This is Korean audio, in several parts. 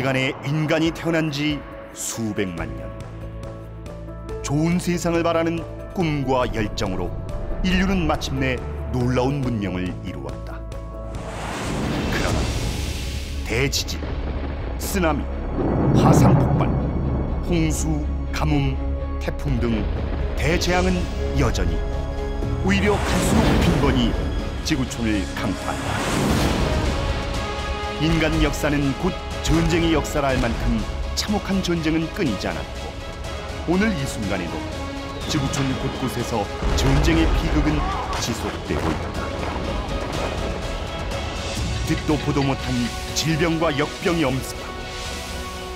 시간에 인간이 태어난 지 수백만 년. 좋은 세상을 바라는 꿈과 열정으로 인류는 마침내 놀라운 문명을 이루었다. 그러나 대지진, 쓰나미, 화산 폭발, 홍수, 가뭄, 태풍 등 대재앙은 여전히, 오히려 갈수록 빈번히 지구촌을 강타한다. 인간 역사는 곧 전쟁의 역사라 할 만큼 참혹한 전쟁은 끊이지 않았고, 오늘 이 순간에도 지구촌 곳곳에서 전쟁의 비극은 지속되고 있다. 듣도 보도 못한 질병과 역병이 엄습하고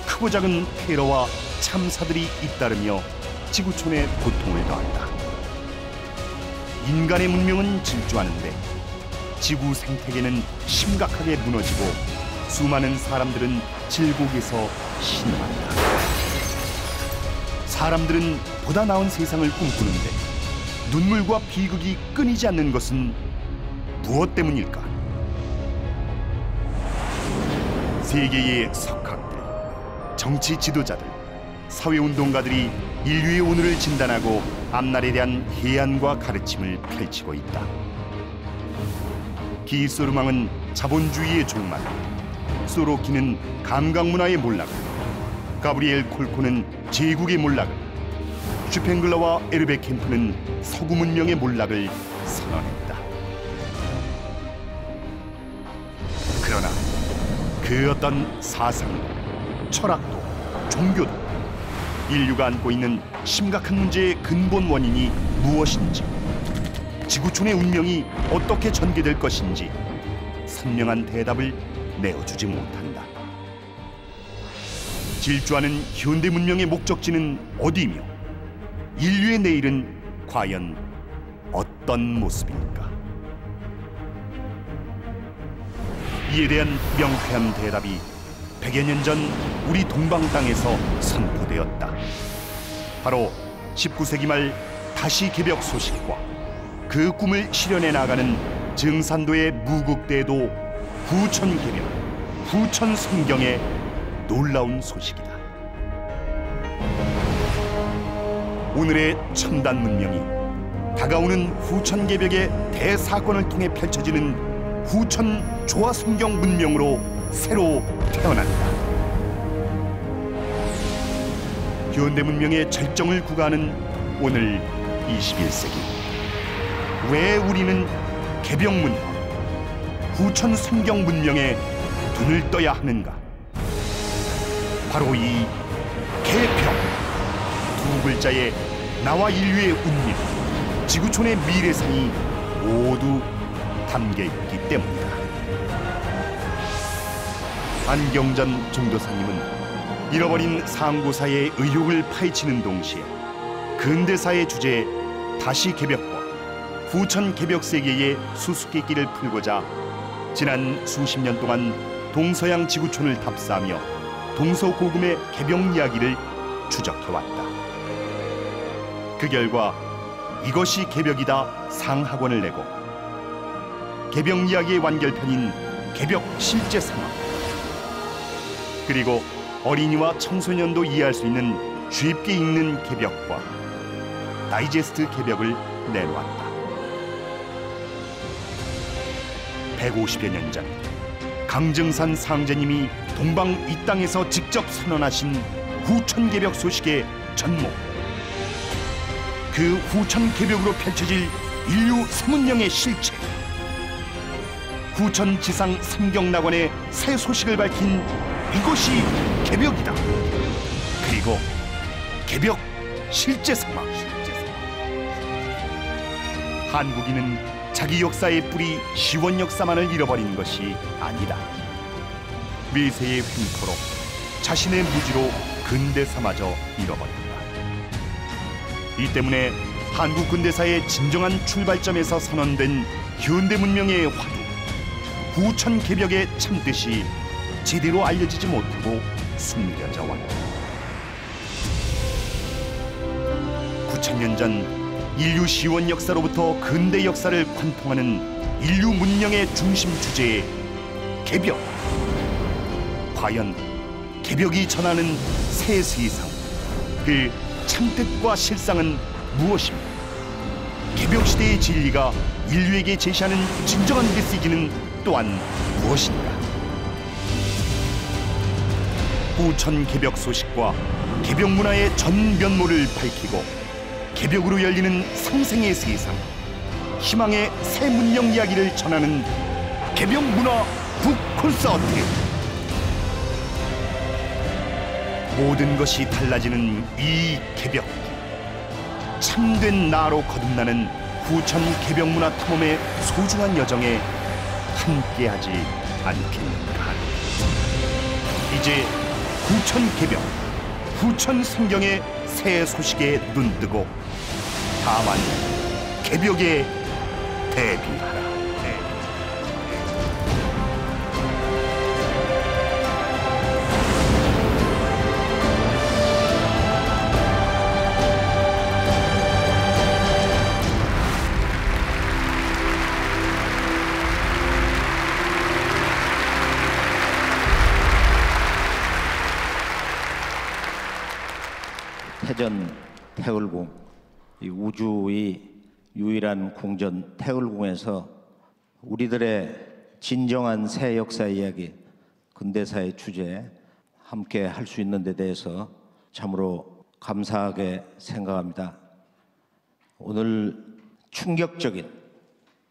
크고 작은 테러와 참사들이 잇따르며 지구촌에 고통을 더한다. 인간의 문명은 질주하는데 지구 생태계는 심각하게 무너지고 수많은 사람들은 질곡에서 신음한다. 사람들은 보다 나은 세상을 꿈꾸는데 눈물과 비극이 끊이지 않는 것은 무엇 때문일까? 세계의 석학들, 정치 지도자들, 사회운동가들이 인류의 오늘을 진단하고 앞날에 대한 해안과 가르침을 펼치고 있다. 기소르망은 자본주의의 종말, 소로키는 감각문화의 몰락을, 가브리엘 콜코는 제국의 몰락을, 슈팽글러와 에르베 캠프는 서구 문명의 몰락을 선언했다. 그러나 그 어떤 사상도, 철학도, 종교도 인류가 안고 있는 심각한 문제의 근본 원인이 무엇인지, 지구촌의 운명이 어떻게 전개될 것인지 선명한 대답을 내어주지 못한다. 질주하는 현대 문명의 목적지는 어디이며 인류의 내일은 과연 어떤 모습일까? 이에 대한 명쾌한 대답이 100여 년 전 우리 동방 땅에서 선포되었다. 바로 19세기 말 다시 개벽 소식과 그 꿈을 실현해 나가는 증산도의 무국대도 후천 개벽, 후천 성경의 놀라운 소식이다. 오늘의 첨단 문명이 다가오는 후천 개벽의 대사건을 통해 펼쳐지는 후천 조화 성경 문명으로 새로 태어난다. 현대 문명의 절정을 구가하는 오늘 21세기, 왜 우리는 개벽 문화, 후천 성경 문명에 눈을 떠야 하는가? 바로 이 개벽 두 글자에 나와 인류의 운명, 지구촌의 미래상이 모두 담겨 있기 때문이다. 안경전 종도사님은 잃어버린 상고사의 의혹을 파헤치는 동시에 근대사의 주제 다시 개벽과 후천 개벽 세계의 수수께끼를 풀고자 지난 수십 년 동안 동서양 지구촌을 답사하며 동서고금의 개벽 이야기를 추적해왔다. 그 결과 이것이 개벽이다 상학원을 내고 개벽 이야기의 완결편인 개벽 실제 상황, 그리고 어린이와 청소년도 이해할 수 있는 쉽게 읽는 개벽과 다이제스트 개벽을 내놓았다. 150여 년 전 강정산 상제님이 동방 이 땅에서 직접 선언하신 후천 개벽 소식의 전목, 그 후천 개벽으로 펼쳐질 인류 새문명의 실체, 후천 지상 삼경낙원의 새 소식을 밝힌 이것이 개벽이다. 그리고 개벽 실제 상황. 한국인은 자기 역사의 뿌리 시원 역사만을 잃어버린 것이 아니다. 외세의 횡포로 자신의 무지로 근대사마저 잃어버린다. 이 때문에 한국 근대사의 진정한 출발점에서 선언된 현대 문명의 화두, 후천 개벽의 참뜻이 제대로 알려지지 못하고 숨겨져 왔다. 9,000년 전 인류 시원 역사로부터 근대 역사를 관통하는 인류 문명의 중심 주제의 개벽. 과연 개벽이 전하는 새 세상, 그 참뜻과 실상은 무엇입니까? 개벽 시대의 진리가 인류에게 제시하는 진정한 메시지는 또한 무엇인가? 후천 개벽 소식과 개벽 문화의 전 면모를 밝히고 개벽으로 열리는 상생의 세상, 희망의 새 문명 이야기를 전하는 개벽 문화 북 콘서트. 모든 것이 달라지는 이 개벽, 참된 나로 거듭나는 후천 개벽 문화 탐험의 소중한 여정에 함께하지 않겠는가. 이제 후천 개벽, 후천 성경의 새 소식에 눈뜨고 다만 개벽에 대비하라. 태전 태을궁, 이 우주의 유일한 궁전 태을궁에서 우리들의 진정한 새 역사 이야기, 근대사의 주제 함께 할 수 있는 데 대해서 참으로 감사하게 생각합니다. 오늘 충격적인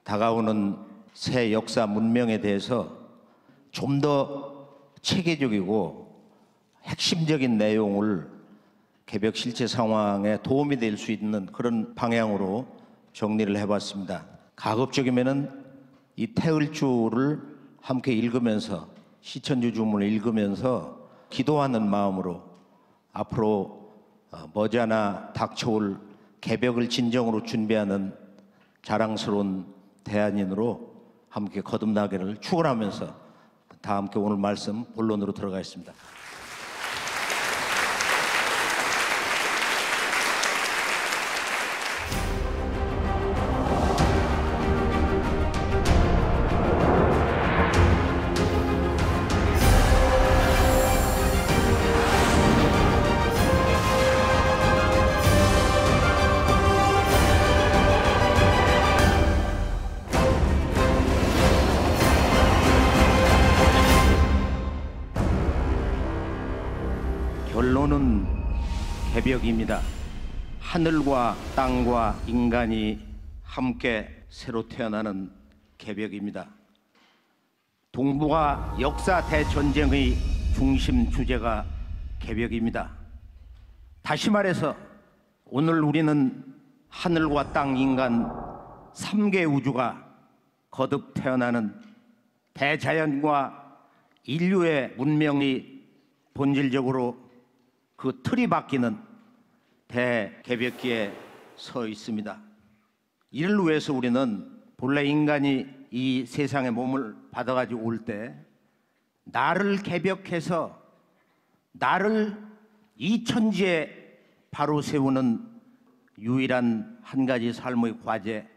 다가오는 새 역사 문명에 대해서 좀 더 체계적이고 핵심적인 내용을 개벽 실제 상황에 도움이 될 수 있는 그런 방향으로 정리를 해봤습니다. 가급적이면은 이 태을주를 함께 읽으면서 시천주 주문을 읽으면서 기도하는 마음으로 앞으로 머지않아 닥쳐올 개벽을 진정으로 준비하는 자랑스러운 대한인으로 함께 거듭나기를 축원하면서 다 함께 오늘 말씀 본론으로 들어가겠습니다. 결론은 개벽입니다. 하늘과 땅과 인간이 함께 새로 태어나는 개벽입니다. 동북아 역사 대전쟁의 중심 주제가 개벽입니다. 다시 말해서 오늘 우리는 하늘과 땅, 인간 3개 우주가 거듭 태어나는 대자연과 인류의 문명이 본질적으로 그 틀이 바뀌는 대개벽기에 서 있습니다. 이를 위해서 우리는 본래 인간이 이 세상에 몸을 받아가지고 올 때 나를 개벽해서 나를 이 천지에 바로 세우는 유일한 한 가지 삶의 과제,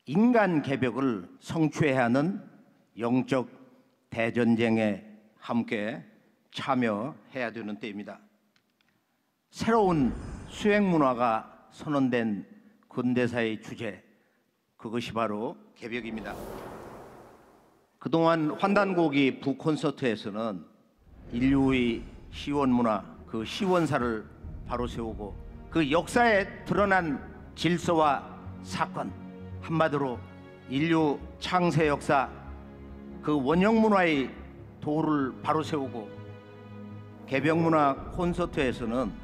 인간 개벽을 성취해야 하는 영적 대전쟁에 함께 참여해야 되는 때입니다. 새로운 수행 문화가 선언된 근대사의 주제, 그것이 바로 개벽입니다. 그동안 환단고기 북콘서트에서는 인류의 시원 문화, 그 시원사를 바로 세우고 그 역사에 드러난 질서와 사건, 한마디로 인류 창세 역사, 그 원형 문화의 도를 바로 세우고 개벽 문화 콘서트에서는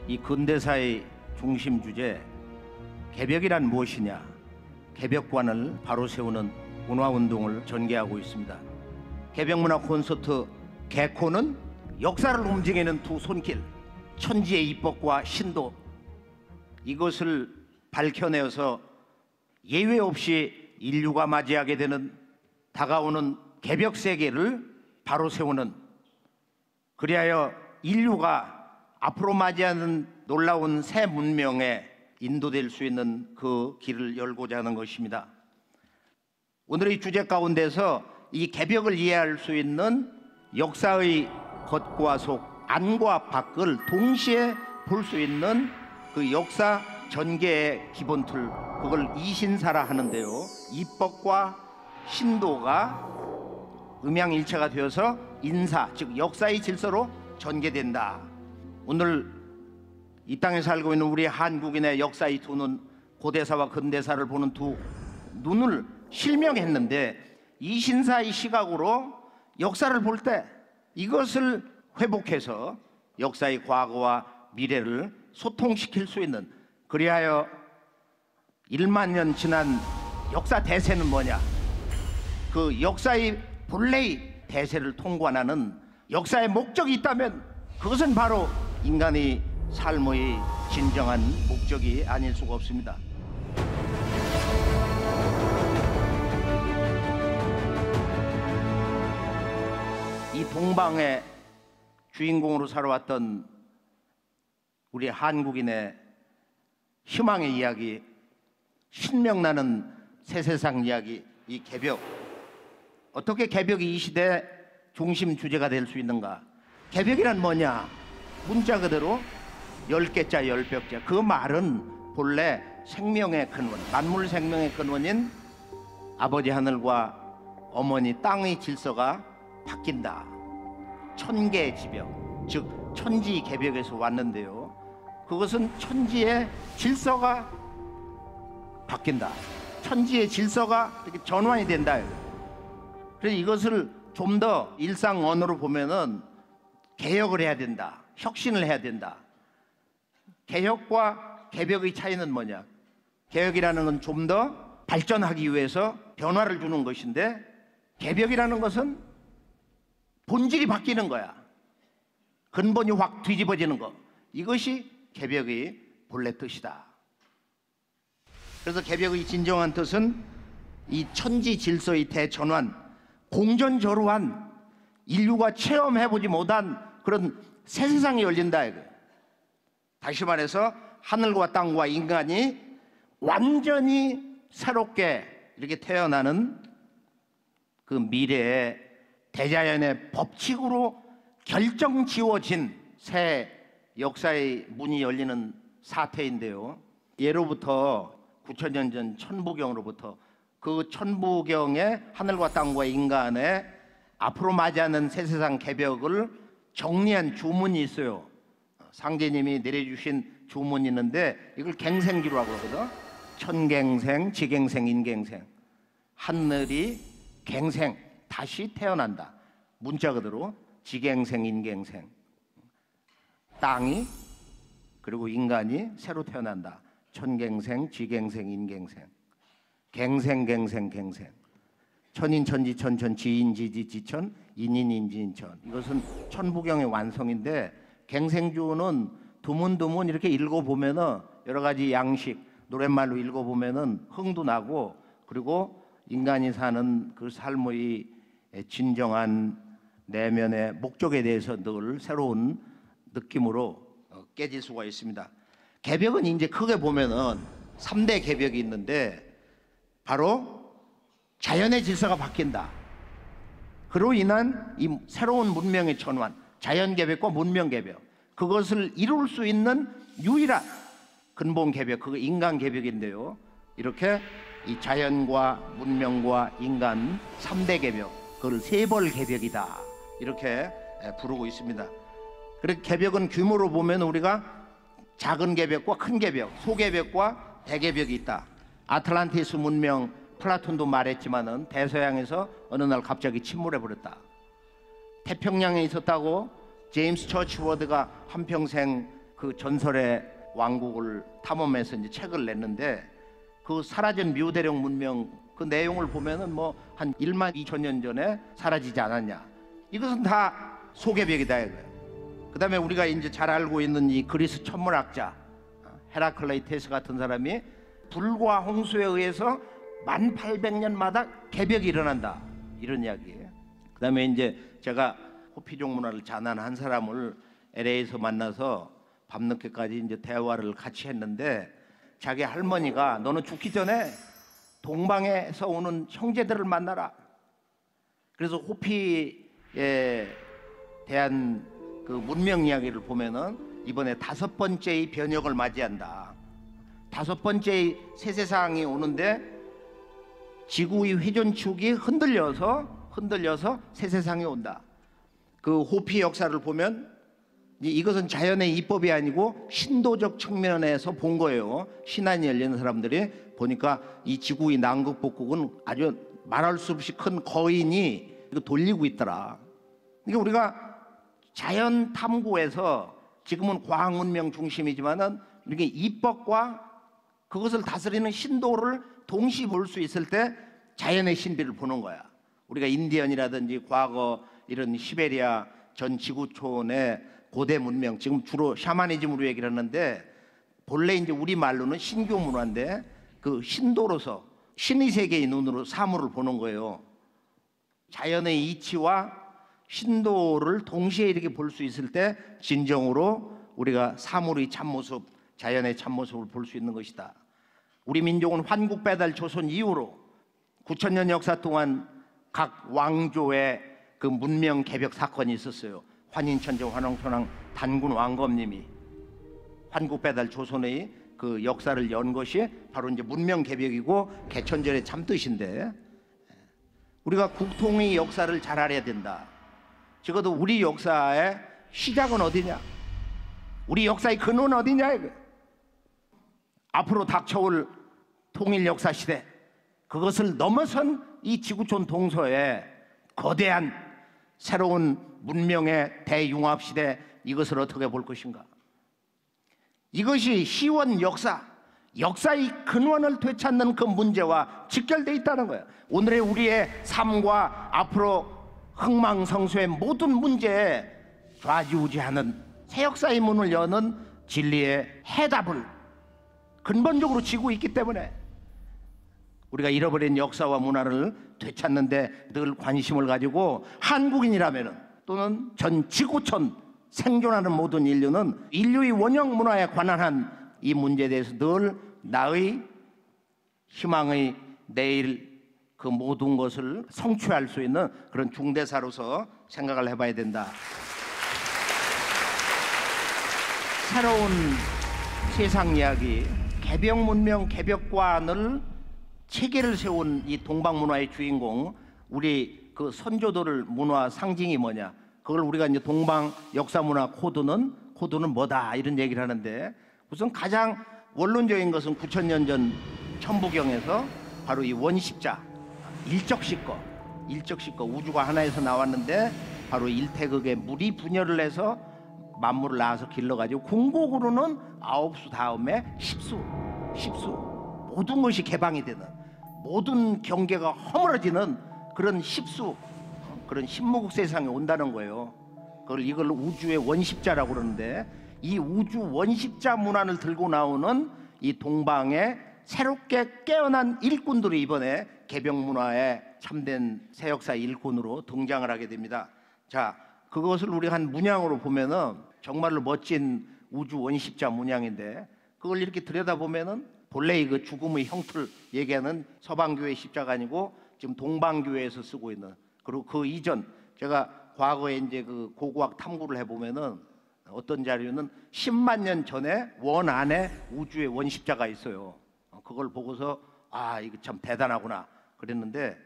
이 근대사의 중심 주제, 개벽이란 무엇이냐, 개벽관을 바로 세우는 문화운동을 전개하고 있습니다. 개벽문화 콘서트 개코는 역사를 움직이는 두 손길, 천지의 입법과 신도, 이것을 밝혀내어서 예외 없이 인류가 맞이하게 되는 다가오는 개벽 세계를 바로 세우는, 그리하여 인류가 앞으로 맞이하는 놀라운 새 문명에 인도될 수 있는 그 길을 열고자 하는 것입니다. 오늘의 주제 가운데서 이 개벽을 이해할 수 있는 역사의 겉과 속, 안과 밖을 동시에 볼 수 있는 그 역사 전개의 기본 틀, 그걸 이신사라 하는데요. 입법과 신도가 음양일체가 되어서 인사, 즉 역사의 질서로 전개된다. 오늘 이 땅에 살고 있는 우리 한국인의 역사의 두 눈, 고대사와 근대사를 보는 두 눈을 실명했는데, 이신사의 시각으로 역사를 볼 때 이것을 회복해서 역사의 과거와 미래를 소통시킬 수 있는, 그리하여 1만 년 지난 역사 대세는 뭐냐, 그 역사의 본래의 대세를 통관하는 역사의 목적이 있다면 그것은 바로 인간의 삶의 진정한 목적이 아닐 수가 없습니다. 이 동방의 주인공으로 살아왔던 우리 한국인의 희망의 이야기, 신명나는 새세상 이야기, 이 개벽. 어떻게 개벽이 이 시대 중심 주제가 될 수 있는가? 개벽이란 뭐냐? 문자 그대로 10개자 10벽자. 그 말은 본래 생명의 근원, 만물 생명의 근원인 아버지 하늘과 어머니 땅의 질서가 바뀐다. 천계의 지벽, 즉 천지 개벽에서 왔는데요. 그것은 천지의 질서가 바뀐다. 천지의 질서가 이렇게 전환이 된다. 그래서 이것을 좀 더 일상 언어로 보면은 개혁을 해야 된다. 혁신을 해야 된다. 개혁과 개벽의 차이는 뭐냐? 개혁이라는 건 좀 더 발전하기 위해서 변화를 주는 것인데, 개벽이라는 것은 본질이 바뀌는 거야. 근본이 확 뒤집어지는 거. 이것이 개벽의 본래 뜻이다. 그래서 개벽의 진정한 뜻은 이 천지 질서의 대전환, 공전저루한, 인류가 체험해보지 못한 그런 새 세상이 열린다 이거. 다시 말해서 하늘과 땅과 인간이 완전히 새롭게 이렇게 태어나는 그 미래의 대자연의 법칙으로 결정지어진 새 역사의 문이 열리는 사태인데요. 예로부터 9,000년 전 천부경으로부터 그 천부경의 하늘과 땅과 인간의 앞으로 맞이하는 새세상 개벽을 정리한 주문이 있어요. 상제님이 내려주신 주문이 있는데 이걸 갱생기로 그러거든. 천갱생, 지갱생, 인갱생. 하늘이 갱생, 다시 태어난다. 문자 그대로 지갱생, 인갱생. 땅이 그리고 인간이 새로 태어난다. 천갱생, 지갱생, 인갱생. 갱생, 갱생, 갱생. 천인, 천지, 천천, 지인, 지지, 지천, 인인, 인지인천. 이것은 천부경의 완성인데, 갱생주는 두문두문 이렇게 읽어보면은 여러 가지 양식, 노랫말로 읽어보면은 흥도 나고, 그리고 인간이 사는 그 삶의 진정한 내면의 목적에 대해서 늘 새로운 느낌으로 깨질 수가 있습니다. 개벽은 이제 크게 보면은 3대 개벽이 있는데, 바로 자연의 질서가 바뀐다. 그로 인한 이 새로운 문명의 전환, 자연 개벽과 문명 개벽, 그것을 이룰 수 있는 유일한 근본 개벽, 그거 인간 개벽인데요. 이렇게 이 자연과 문명과 인간 3대 개벽, 그걸 세벌 개벽이다. 이렇게 부르고 있습니다. 그리고 개벽은 규모로 보면 우리가 작은 개벽과 큰 개벽, 소개벽과 대개벽이 있다. 아틀란티스 문명, 플라톤도 말했지만은 대서양에서 어느 날 갑자기 침몰해 버렸다. 태평양에 있었다고 제임스 처치워드가 한평생 그 전설의 왕국을 탐험해서 이제 책을 냈는데, 그 사라진 뮤대령 문명 그 내용을 보면은 뭐 한 1만 2천 년 전에 사라지지 않았냐. 이것은 다 소개벽이다 이거예요. 그다음에 우리가 이제 잘 알고 있는 이 그리스 천문학자 헤라클레이테스 같은 사람이 불과 홍수에 의해서 1800년마다 개벽이 일어난다, 이런 이야기예요. 그다음에 이제 제가 호피족 문화를 자난한 사람을 LA에서 만나서 밤늦게까지 이제 대화를 같이 했는데, 자기 할머니가 너는 죽기 전에 동방에서 오는 형제들을 만나라. 그래서 호피에 대한 그 문명 이야기를 보면은 이번에 5번째의 변혁을 맞이한다. 5번째의 새 세상이 오는데 지구의 회전축이 흔들려서 새 세상이 온다. 그 호피 역사를 보면 이것은 자연의 이법이 아니고 신도적 측면에서 본 거예요. 신안이 열리는 사람들이 보니까 이 지구의 남극 북극은 아주 말할 수 없이 큰 거인이 돌리고 있더라. 그러니까 우리가 자연 탐구에서 지금은 과학 문명 중심이지만은 이렇게 이법과 그것을 다스리는 신도를 동시에 볼 수 있을 때 자연의 신비를 보는 거야. 우리가 인디언이라든지 과거 이런 시베리아 전 지구촌의 고대 문명, 지금 주로 샤머니즘으로 얘기를 하는데 본래 이제 우리 말로는 신교 문화인데 그 신도로서 신의 세계의 눈으로 사물을 보는 거예요. 자연의 이치와 신도를 동시에 이렇게 볼 수 있을 때 진정으로 우리가 사물의 참모습, 자연의 참모습을 볼 수 있는 것이다. 우리 민족은 환국배달 조선 이후로 9,000년 역사 동안 각 왕조의 그 문명 개벽 사건이 있었어요. 환인천재 환왕천왕 단군 왕검님이 환국배달 조선의 그 역사를 연 것이 바로 이제 문명 개벽이고 개천절의 참뜻인데, 우리가 국통의 역사를 잘 알아야 된다. 적어도 우리 역사의 시작은 어디냐? 우리 역사의 근원은 어디냐? 앞으로 닥쳐올 통일 역사 시대, 그것을 넘어선 이 지구촌 동서에 거대한 새로운 문명의 대융합 시대, 이것을 어떻게 볼 것인가? 이것이 시원 역사의 근원을 되찾는 그 문제와 직결되어 있다는 거예요. 오늘의 우리의 삶과 앞으로 흥망성쇠의 모든 문제에 좌지우지하는 새 역사의 문을 여는 진리의 해답을 근본적으로 지고 있기 때문에 우리가 잃어버린 역사와 문화를 되찾는데 늘 관심을 가지고 한국인이라면 또는 전 지구촌 생존하는 모든 인류는 인류의 원형 문화에 관한 한 이 문제에 대해서 늘 나의 희망의 내일 그 모든 것을 성취할 수 있는 그런 중대사로서 생각을 해봐야 된다. 새로운 세상 이야기, 개벽 문명, 개벽관을 체계를 세운 이 동방문화의 주인공, 우리 그 선조들의 문화 상징이 뭐냐? 그걸 우리가 이제 동방 역사문화 코드는 뭐다 이런 얘기를 하는데, 우선 가장 원론적인 것은 9,000년 전 천부경에서 바로 이 원십자, 일적시거 우주가 하나에서 나왔는데 바로 일태극에 물이 분열을 해서 만물을 낳아서 길러가지고 궁극으로는 9수 다음에 10수 모든 것이 개방이 되는, 모든 경계가 허물어지는 그런 10수, 그런 신무국 세상에 온다는 거예요. 이걸 우주의 원십자라고 그러는데, 이 우주 원십자 문화를 들고 나오는 이 동방의 새롭게 깨어난 일꾼들이 이번에 개벽 문화의 참된 새 역사 일꾼으로 등장을 하게 됩니다. 자, 그것을 우리가 한 문양으로 보면은 정말로 멋진 우주 원십자 문양인데, 그걸 이렇게 들여다보면은 본래 그 죽음의 형틀 얘기하는 서방교회 십자가 아니고 지금 동방교회에서 쓰고 있는, 그리고 그 이전 제가 과거에 이제 그 고고학 탐구를 해보면은 어떤 자료는 10만 년 전에 원 안에 우주의 원십자가 있어요. 그걸 보고서 아, 이거 참 대단하구나 그랬는데,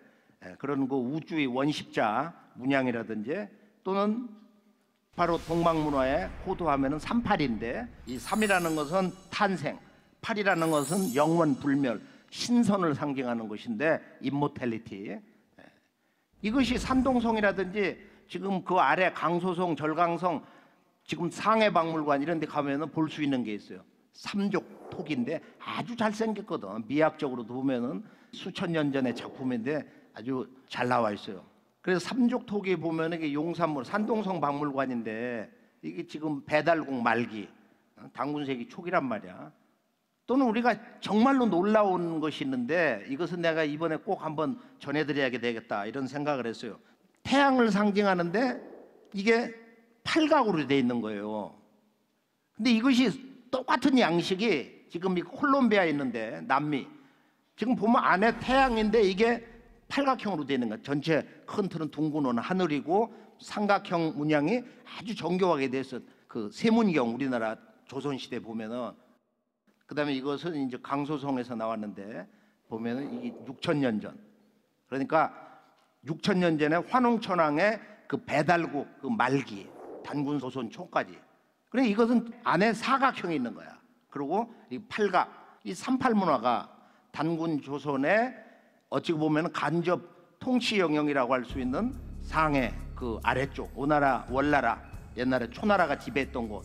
그런 그 우주의 원십자 문양이라든지 또는 바로 동방문화에 코드하면은 38인데, 이 3이라는 것은 탄생, 8이라는 것은 영원 불멸, 신선을 상징하는 것인데 임모텔리티. 이것이 산동성이라든지 지금 그 아래 강소성, 절강성, 지금 상해박물관 이런 데 가면은 볼 수 있는 게 있어요. 삼족 톡인데 아주 잘생겼거든. 미학적으로도 보면은 수천 년 전의 작품인데 아주 잘 나와 있어요. 그래서 삼족톡에 보면은 이게 용산물 산동성 박물관인데, 이게 지금 배달국 말기, 당군세기 초기란 말이야. 또는 우리가 정말로 놀라운 것이 있는데, 이것은 내가 이번에 꼭 한번 전해드려야 되겠다 이런 생각을 했어요. 태양을 상징하는데 이게 팔각으로 돼 있는 거예요. 근데 이것이 똑같은 양식이 지금 이 콜롬비아에 있는데, 남미 지금 보면 안에 태양인데 이게 팔각형으로 돼 있는 거야. 전체 큰 틀은 둥근 하늘이고 삼각형 문양이 아주 정교하게 돼서 그 세문경 우리나라 조선시대 보면은, 그다음에 이것은 이제 강소성에서 나왔는데 보면은 이게 6,000년 전, 그러니까 6,000년 전에 환웅천왕의 그 배달국 그 말기 단군 조선 초까지. 그래 이것은 안에 사각형이 있는 거야. 그리고 이 팔각, 이 38 문화가 단군 조선의 어찌 보면 간접 통치 영역이라고 할 수 있는 상해 그 아래쪽 오나라 월나라 옛날에 초나라가 지배했던 곳,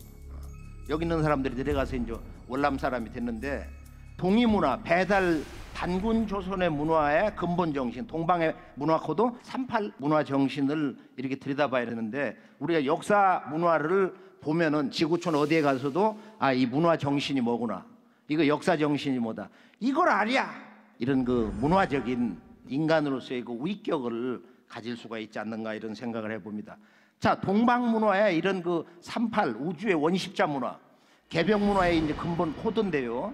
여기 있는 사람들이 내려가서 이제 월남 사람이 됐는데, 동이 문화 배달 단군 조선의 문화의 근본 정신, 동방의 문화 코드 38 문화 정신을 이렇게 들여다봐야 되는데, 우리가 역사 문화를 보면은 지구촌 어디에 가서도 아, 이 문화 정신이 뭐구나, 이거 역사 정신이 뭐다, 이걸 알아야 이런 그 문화적인 인간으로서의 그 위격을 가질 수가 있지 않는가, 이런 생각을 해봅니다. 자, 동방 문화의 이런 그 38 우주의 원십자 문화, 개벽 문화의 이제 근본 코드인데요.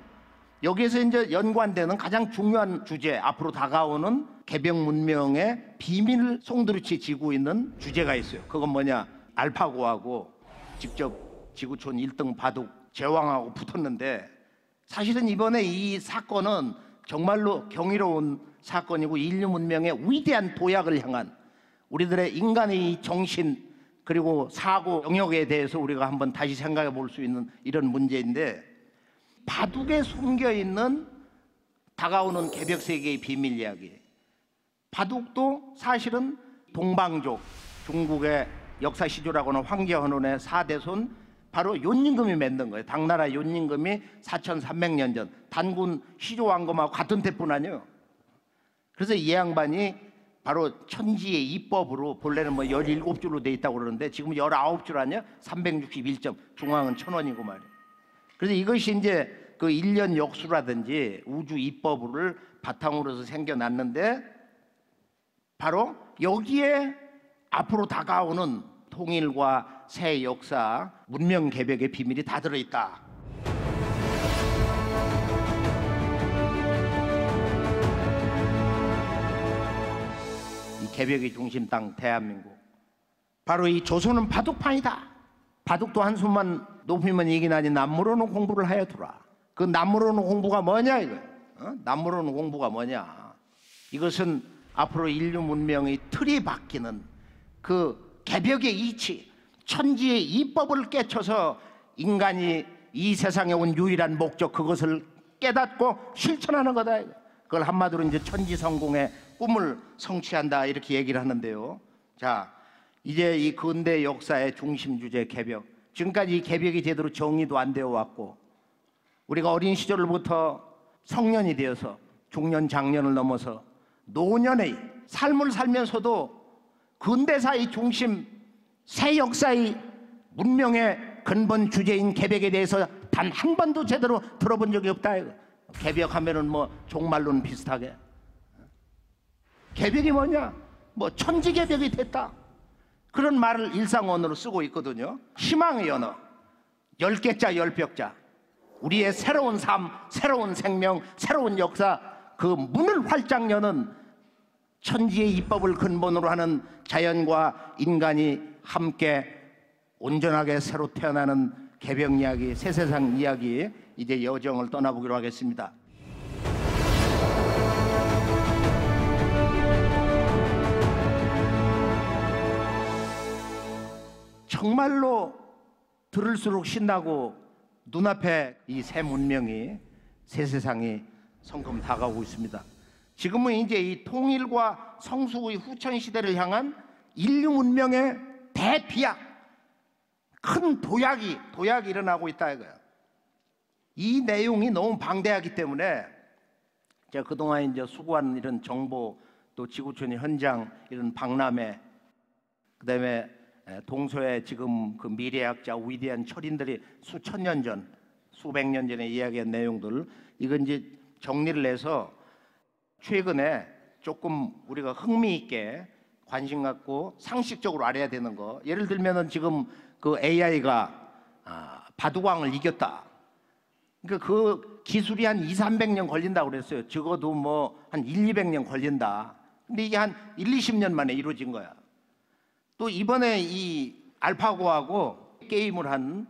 여기에서 이제 연관되는 가장 중요한 주제, 앞으로 다가오는 개벽 문명의 비밀을 송두리째 지고 있는 주제가 있어요. 그건 뭐냐? 알파고하고 직접 지구촌 1등 바둑 제왕하고 붙었는데, 사실은 이번에 이 사건은 정말로 경이로운 사건이고 인류 문명의 위대한 도약을 향한 우리들의 인간의 정신 그리고 사고 영역에 대해서 우리가 한번 다시 생각해 볼 수 있는 이런 문제인데, 바둑에 숨겨 있는 다가오는 개벽 세계의 비밀 이야기. 바둑도 사실은 동방족 중국의 역사 시조라고는 황제헌원의 4대손 바로 욘임금이 만든 거예요. 당나라 욘임금이 4,300년 전 단군 시조왕검하고 같은 태뿐 아니에요. 그래서 이 양반이 바로 천지의 이법으로, 본래는 뭐 17줄로 돼 있다고 그러는데 지금 19줄 아니야? 361점, 중앙은 1,000원이고 말이에요. 그래서 이것이 이제 그 일련 역수라든지 우주 이법을 바탕으로 해서 생겨났는데, 바로 여기에 앞으로 다가오는 통일과 새 역사, 문명 개벽의 비밀이 다 들어있다. 이 개벽의 중심 땅 대한민국, 바로 이 조선은 바둑판이다. 바둑도 한숨만 높이면 이기나니 남무로는 공부를 하여두라. 그 남무로는 공부가 뭐냐 이거? 남무로는 공부가 뭐냐? 이것은 앞으로 인류 문명의 틀이 바뀌는 그 개벽의 이치, 천지의 이법을 깨쳐서 인간이 이 세상에 온 유일한 목적, 그것을 깨닫고 실천하는 거다. 그걸 한마디로 이제 천지성공의 꿈을 성취한다, 이렇게 얘기를 하는데요. 자, 이제 이 근대 역사의 중심 주제 개벽. 지금까지 이 개벽이 제대로 정의도 안 되어 왔고, 우리가 어린 시절부터 성년이 되어서 중년 장년을 넘어서 노년의 삶을 살면서도 근대사의 중심, 새 역사의 문명의 근본 주제인 개벽에 대해서 단 한 번도 제대로 들어본 적이 없다. 개벽하면은 뭐 종말론 비슷하게, 개벽이 뭐냐? 뭐 천지개벽이 됐다, 그런 말을 일상 언어로 쓰고 있거든요. 희망의 언어, 10개자 10벽자, 우리의 새로운 삶, 새로운 생명, 새로운 역사, 그 문을 활짝 여는 천지의 이법을 근본으로 하는 자연과 인간이 함께 온전하게 새로 태어나는 개벽 이야기, 새 세상 이야기, 이제 여정을 떠나보기로 하겠습니다. 정말로 들을수록 신나고 눈앞에 이 새 문명이, 새 세상이 성큼 다가오고 있습니다. 지금은 이제 이 통일과 성숙의 후천 시대를 향한 인류 문명의 대비약, 큰 도약이 일어나고 있다 이거야. 이 내용이 너무 방대하기 때문에 제가 그동안 이제 수고한 이런 정보, 또 지구촌의 현장, 이런 박람회, 그다음에 동서에 지금 그 미래학자 위대한 철인들이 수천 년 전, 수백 년 전에 이야기한 내용들, 이건 이제 정리를 해서 최근에 조금 우리가 흥미 있게 관심 갖고 상식적으로 알아야 되는 거, 예를 들면은 지금 그 AI가 바둑왕을 이겼다. 그러니까 그 기술이 한 200~300년 걸린다고 그랬어요. 적어도 뭐 한 100~200년 걸린다. 근데 이게 한 1~20년 만에 이루어진 거야. 또 이번에 이 알파고하고 게임을 한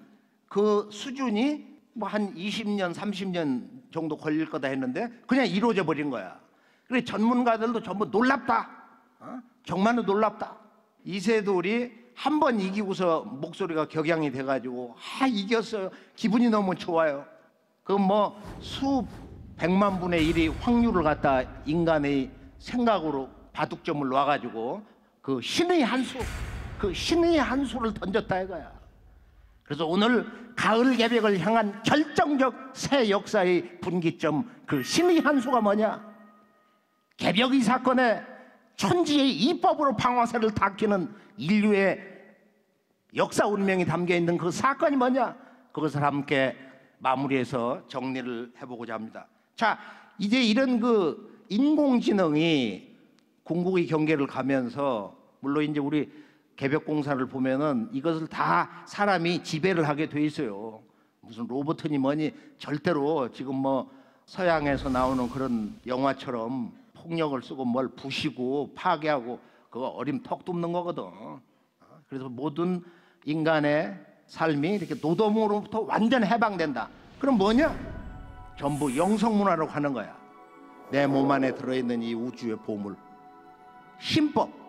그 수준이 뭐 한 20년, 30년 정도 걸릴 거다 했는데 그냥 이루어져 버린 거야. 그래 전문가들도 전부 놀랍다. 정말로 놀랍다. 이세돌이 한 번 이기고서 목소리가 격양이 돼가지고 이겼어요. 기분이 너무 좋아요. 그 뭐 수백만 분의 1이 확률을 갖다 인간의 생각으로 바둑점을 놔가지고 그 신의 한 수를 던졌다 이거야. 그래서 오늘 가을 개벽을 향한 결정적 새 역사의 분기점, 그 신의 한 수가 뭐냐? 개벽의 사건에 천지의 이법으로 방아쇠를 닦이는 인류의 역사 운명이 담겨있는 그 사건이 뭐냐? 그것을 함께 마무리해서 정리를 해보고자 합니다. 자, 이제 이런 그 인공지능이 궁극의 경계를 가면서 물론 이제 우리 개벽공사를 보면은 이것을 다 사람이 지배를 하게 돼 있어요. 무슨 로봇이니 뭐니 절대로 지금 뭐 서양에서 나오는 그런 영화처럼 폭력을 쓰고 뭘 부시고 파괴하고 그거 어림 턱도 없는 거거든. 그래서 모든 인간의 삶이 이렇게 노동으로부터 완전 해방된다. 그럼 뭐냐? 전부 영성문화로 가는 거야. 내 몸 안에 들어있는 이 우주의 보물, 신법,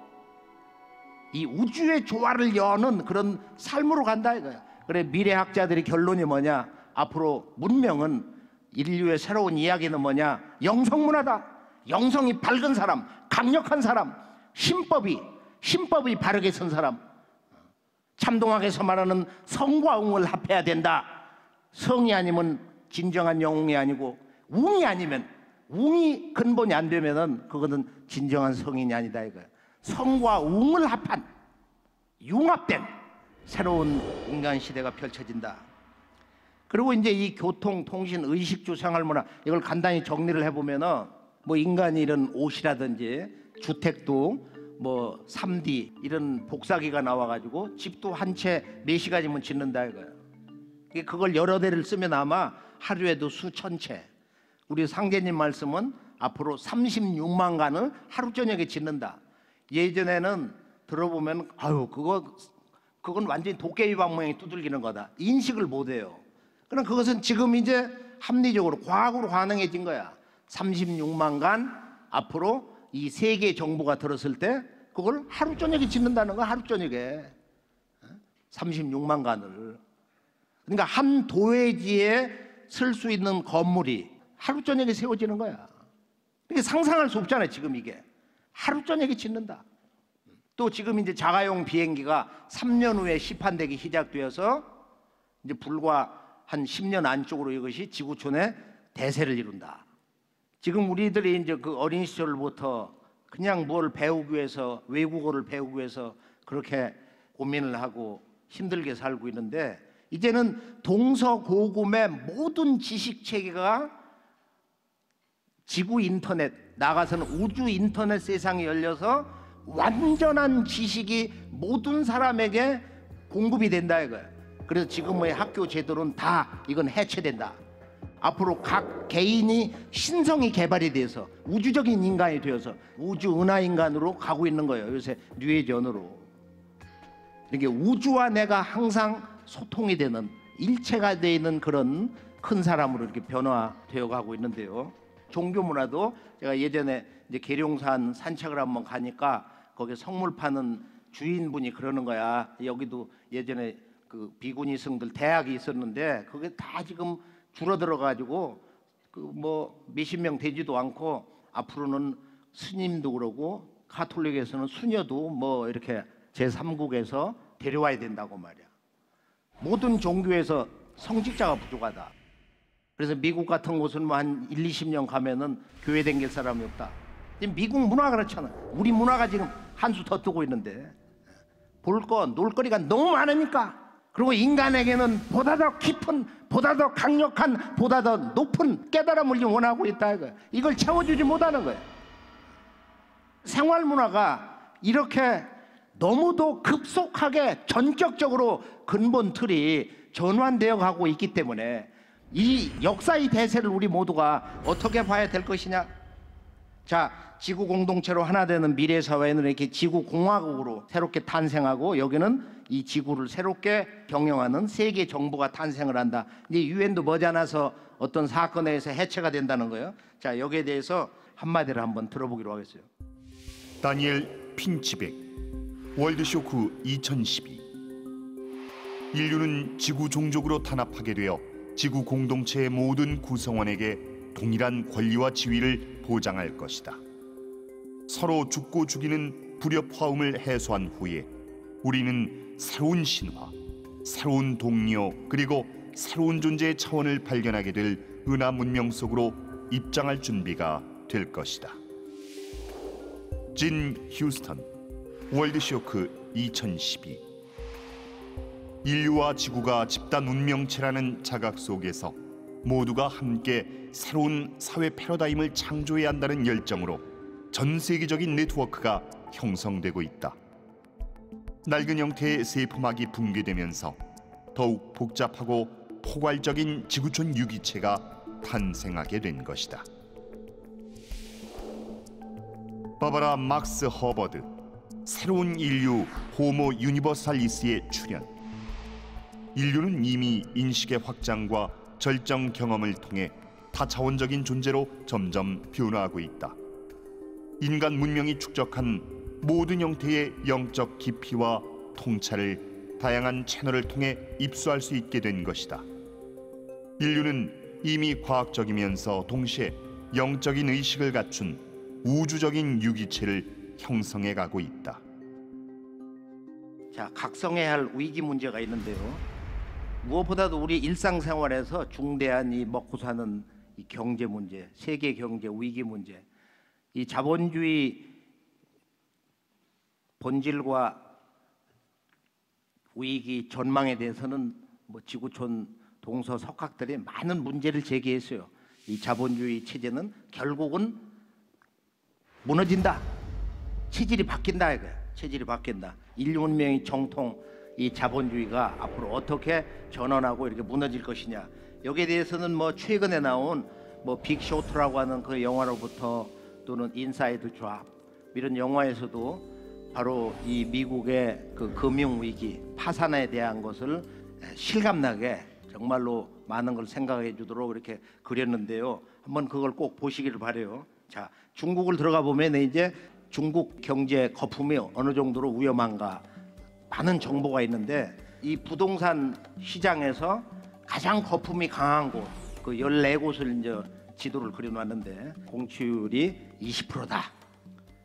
이 우주의 조화를 여는 그런 삶으로 간다 이거야. 그래 미래학자들이 결론이 뭐냐? 앞으로 문명은 인류의 새로운 이야기는 뭐냐? 영성문화다. 영성이 밝은 사람, 강력한 사람, 신법이 바르게 선 사람, 참동학에서 말하는 성과 웅을 합해야 된다. 성이 아니면 진정한 영웅이 아니고 웅이 아니면, 웅이 근본이 안 되면은 그거는 진정한 성인이 아니다 이거야. 성과 웅을 합한, 융합된 새로운 인간 시대가 펼쳐진다. 그리고 이제 이 교통, 통신, 의식주, 생활문화 이걸 간단히 정리를 해보면은 뭐 인간이 이런 옷이라든지 주택도 뭐 3D 이런 복사기가 나와가지고 집도 한 채 4시간이면 짓는다 이거야. 그걸 여러 대를 쓰면 아마 하루에도 수천 채. 우리 상제님 말씀은 앞으로 36만 간을 하루 저녁에 짓는다. 예전에는 들어보면 그건 완전히 도깨비 방망이 두들기는 거다. 인식을 못해요. 그럼 그것은 지금 이제 합리적으로 과학으로 가능해진 거야. 36만 간 앞으로 이 세계 정부가 들었을 때 그걸 하루 저녁에 짓는다는 거야. 하루 저녁에 36만 간을. 그러니까 한 도회지에 쓸 수 있는 건물이 하루 저녁에 세워지는 거야. 이게 상상할 수 없잖아요. 지금 이게 하루 저녁에 짓는다. 또 지금 이제 자가용 비행기가 3년 후에 시판되기 시작되어서 이제 불과 한 10년 안쪽으로 이것이 지구촌에 대세를 이룬다. 지금 우리들이 이제 그 어린 시절부터 그냥 뭘 배우기 위해서, 외국어를 배우기 위해서 그렇게 고민을 하고 힘들게 살고 있는데 이제는 동서고금의 모든 지식 체계가 지구 인터넷, 나가서는 우주 인터넷 세상이 열려서 완전한 지식이 모든 사람에게 공급이 된다 이거야. 그래서 지금의 학교 제도는 다 이건 해체된다. 앞으로 각 개인이 신성이 개발이 돼서 우주적인 인간이 되어서 우주 은하인간으로 가고 있는 거예요. 요새 뉴에전으로. 이게 우주와 내가 항상 소통이 되는, 일체가 되어 있는 그런 큰 사람으로 이렇게 변화되어 가고 있는데요. 종교 문화도 제가 예전에 이제 계룡산 산책을 한번 가니까 거기 성물 파는 주인분이 그러는 거야. 여기도 예전에 그 비구니 성들 대학이 있었는데 그게 다 지금 줄어들어 가지고 그 뭐 몇십 명 되지도 않고 앞으로는 스님도 그러고 가톨릭에서는 수녀도 뭐 이렇게 제3국에서 데려와야 된다고 말이야. 모든 종교에서 성직자가 부족하다. 그래서 미국 같은 곳은 뭐 한 1, 20년 가면은 교회 댕길 사람이 없다. 지금 미국 문화가 그렇잖아. 우리 문화가 지금 한 수 더 뜨고 있는데 볼 거, 놀거리가 너무 많으니까. 그리고 인간에게는 보다 더 깊은, 보다 더 강력한, 보다 더 높은 깨달음을 원하고 있다 이거야. 이걸 채워주지 못하는 거야. 생활 문화가 이렇게 너무도 급속하게 전격적으로 근본 틀이 전환되어 가고 있기 때문에 이 역사의 대세를 우리 모두가 어떻게 봐야 될 것이냐. 자, 지구 공동체로 하나 되는 미래 사회는 이렇게 지구 공화국으로 새롭게 탄생하고, 여기는 이 지구를 새롭게 경영하는 세계 정부가 탄생을 한다. 이제 유엔도 머지않아서 어떤 사건에 의해서 해체가 된다는 거예요. 자, 여기에 대해서 한마디를 한번 들어보기로 하겠어요. 다니엘 핀치백, 월드쇼크 2012. 인류는 지구 종족으로 탄압하게 되어 지구 공동체의 모든 구성원에게 동일한 권리와 지위를 보장할 것이다. 서로 죽고 죽이는 불협화음을 해소한 후에 우리는 새로운 신화, 새로운 동료, 그리고 새로운 존재의 차원을 발견하게 될 은하 문명 속으로 입장할 준비가 될 것이다. 진 휴스턴, 월드쇼크 2012. 인류와 지구가 집단 운명체라는 자각 속에서 모두가 함께 새로운 사회 패러다임을 창조해야 한다는 열정으로 전 세계적인 네트워크가 형성되고 있다. 낡은 형태의 세포막이 붕괴되면서 더욱 복잡하고 포괄적인 지구촌 유기체가 탄생하게 된 것이다. 바바라 막스 허버드, 새로운 인류 호모 유니버살리스의 출현. 인류는 이미 인식의 확장과 절정 경험을 통해 다차원적인 존재로 점점 변화하고 있다. 인간 문명이 축적한 모든 형태의 영적 깊이와 통찰을 다양한 채널을 통해 입수할 수 있게 된 것이다. 인류는 이미 과학적이면서 동시에 영적인 의식을 갖춘 우주적인 유기체를 형성해 가고 있다. 자, 각성해야 할 위기 문제가 있는데요. 무엇보다도 우리 일상생활에서 중대한 이 먹고 사는 이 경제 문제, 세계 경제 위기 문제, 이 자본주의 본질과 위기 전망에 대해서는 뭐 지구촌 동서석학들이 많은 문제를 제기했어요. 이 자본주의 체제는 결국은 무너진다. 체질이 바뀐다 이거야. 체질이 바뀐다. 인류 문명의 정통 이 자본주의가 앞으로 어떻게 전환하고 이렇게 무너질 것이냐. 여기에 대해서는 뭐 최근에 나온 뭐 빅쇼트라고 하는 그 영화로부터 또는 인사이드 잡 이런 영화에서도 바로 이 미국의 그 금융 위기 파산에 대한 것을 실감나게 정말로 많은 걸 생각해 주도록 이렇게 그렸는데요. 한번 그걸 꼭 보시기를 바래요. 자, 중국을 들어가 보면 이제 중국 경제 거품이 어느 정도로 위험한가 많은 정보가 있는데, 이 부동산 시장에서 가장 거품이 강한 곳, 그 14곳을 이제 지도를 그려놨는데 공취율이 20%다.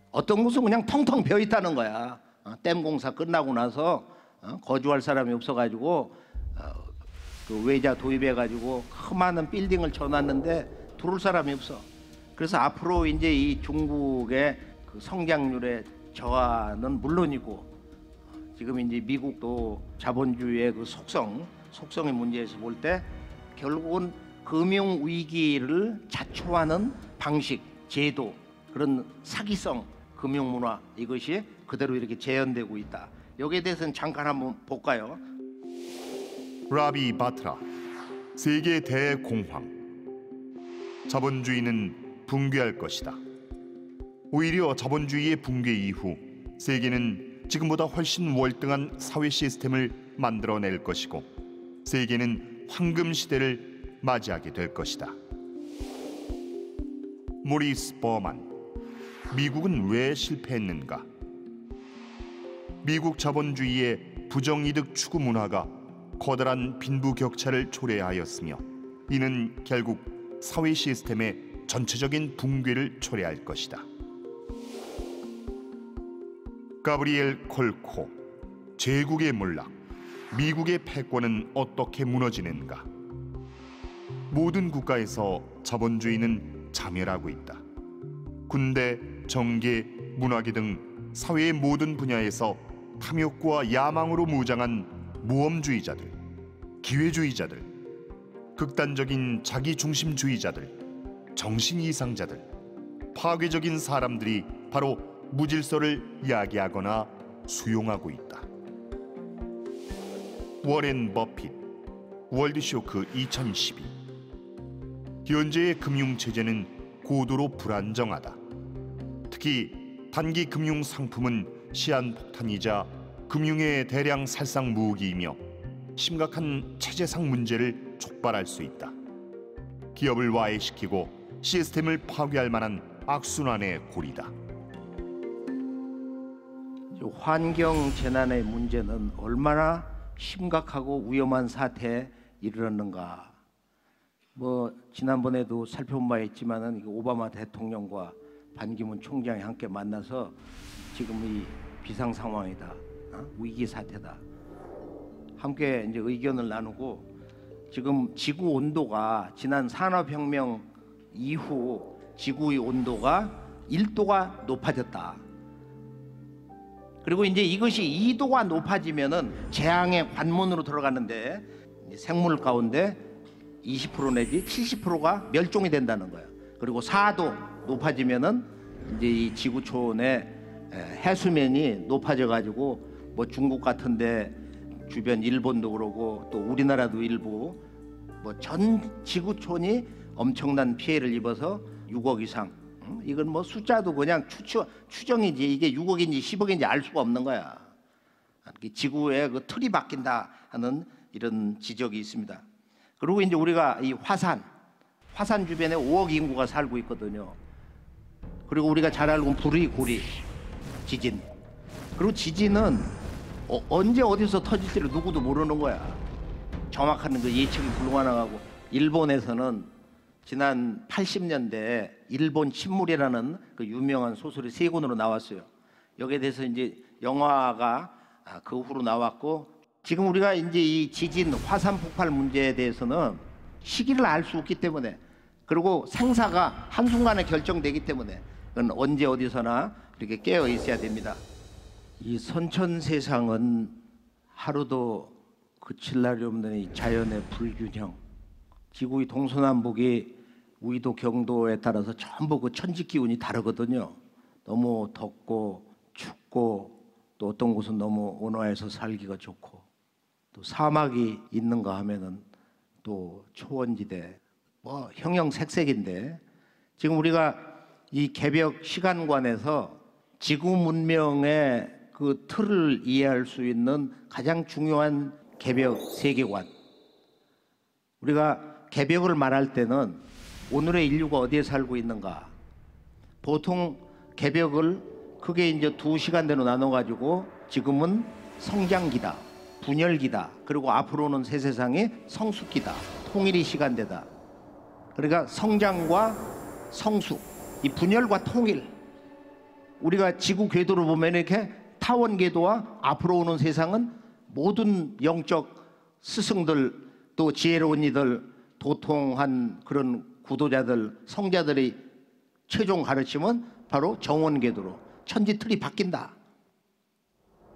어떤 곳은 그냥 텅텅 비어 있다는 거야. 댐 공사 끝나고 나서 거주할 사람이 없어가지고 그 외자 도입해가지고 많은 빌딩을 쳐놨는데 들어올 사람이 없어. 그래서 앞으로 이제 이 중국의 그 성장률의 저하는 물론이고, 지금 이제 미국도 자본주의의 그 속성의 문제에서 볼 때 결국은 금융 위기를 자초하는 방식, 제도, 그런 사기성 금융 문화, 이것이 그대로 이렇게 재현되고 있다. 여기에 대해서는 잠깐 한번 볼까요? 라비 바트라, 세계 대공황. 자본주의는 붕괴할 것이다. 오히려 자본주의의 붕괴 이후 세계는 지금보다 훨씬 월등한 사회 시스템을 만들어낼 것이고, 세계는 황금 시대를 맞이하게 될 것이다. 모리스 버만, 미국은 왜 실패했는가? 미국 자본주의의 부정이득 추구 문화가 커다란 빈부격차를 초래하였으며, 이는 결국 사회 시스템의 전체적인 붕괴를 초래할 것이다. 가브리엘 콜코, 제국의 몰락, 미국의 패권은 어떻게 무너지는가? 모든 국가에서 자본주의는 자멸하고 있다. 군대, 정계, 문화계 등 사회의 모든 분야에서 탐욕과 야망으로 무장한 모험주의자들, 기회주의자들, 극단적인 자기중심주의자들, 정신이상자들, 파괴적인 사람들이 바로 무질서를 야기하거나 수용하고 있다. 워렌 버핏, 월드쇼크 2012. 현재의 금융체제는 고도로 불안정하다. 특히 단기 금융 상품은 시한폭탄이자 금융의 대량 살상 무기이며 심각한 체제상 문제를 촉발할 수 있다. 기업을 와해시키고 시스템을 파괴할 만한 악순환의 고리다. 환경 재난의 문제는 얼마나 심각하고 위험한 사태에 이르렀는가. 지난번에도 살펴본 바 있지만은 오바마 대통령과 반기문 총장이 함께 만나서 지금 이 비상 상황이다, 위기 사태다, 함께 이제 의견을 나누고, 지금 지구 온도가 지난 산업혁명 이후 지구의 온도가 1도가 높아졌다. 그리고 이제 이것이 2도가 높아지면은 재앙의 관문으로 들어가는데, 생물 가운데 20% 내지 70%가 멸종이 된다는 거예요. 그리고 4도 높아지면은 이제 이 지구촌의 해수면이 높아져 가지고 중국 같은데 주변 일본도 그러고 또 우리나라도 일부 전 지구촌이 엄청난 피해를 입어서 6억 이상. 이건 숫자도 그냥 추정이지 이게 6억인지 10억인지 알 수가 없는 거야. 지구의 그 틀이 바뀐다 하는 이런 지적이 있습니다. 그리고 이제 우리가 이 화산 주변에 5억 인구가 살고 있거든요. 그리고 우리가 잘 알고 있는 불의 고리 지진. 그리고 지진은 언제 어디서 터질지를 누구도 모르는 거야. 정확한 그 예측이 불가능하고, 일본에서는 지난 80년대에 일본 침몰이라는 그 유명한 소설이 3권으로 나왔어요. 여기에 대해서 이제 영화가 그 후로 나왔고, 지금 우리가 이제 이 지진, 화산 폭발 문제에 대해서는 시기를 알 수 없기 때문에, 그리고 생사가 한순간에 결정되기 때문에 그건 언제 어디서나 이렇게 깨어 있어야 됩니다. 이 선천세상은 하루도 그칠 날이 없는 이 자연의 불균형, 지구의 동서남북이 위도 경도에 따라서 전부 그 천지 기운이 다르거든요. 너무 덥고 춥고, 또 어떤 곳은 너무 온화해서 살기가 좋고, 또 사막이 있는가 하면은 또 초원지대, 형형색색인데, 지금 우리가 이 개벽 시간관에서 지구 문명의 그 틀을 이해할 수 있는 가장 중요한 개벽 세계관, 우리가 개벽을 말할 때는 오늘의 인류가 어디에 살고 있는가, 보통 개벽을 크게 이제 2시간대로 나눠 가지고, 지금은 성장기다, 분열기다, 그리고 앞으로는 새 세상이 성숙기다, 통일의 시간대다. 그러니까 성장과 성숙, 이 분열과 통일, 우리가 지구 궤도를 보면 이렇게 타원 궤도와 앞으로 오는 세상은 모든 영적 스승들, 또 지혜로운 이들, 도통한 그런 구도자들, 성자들의 최종 가르침은 바로 정원 궤도로 천지 틀이 바뀐다.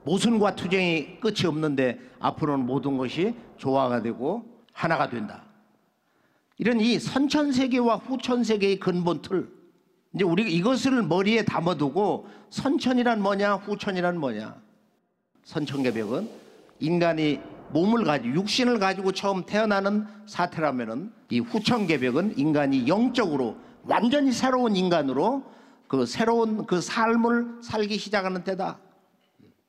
모순과 투쟁이 끝이 없는데 앞으로는 모든 것이 조화가 되고 하나가 된다. 이런 이 선천세계와 후천세계의 근본 틀, 이제 우리가 이것을 머리에 담아두고 선천이란 뭐냐, 후천이란 뭐냐. 선천개벽은 인간이 몸을 가지고, 육신을 가지고 처음 태어나는 사태라면은, 이 후천개벽은 인간이 영적으로 완전히 새로운 인간으로 그 새로운 그 삶을 살기 시작하는 때다.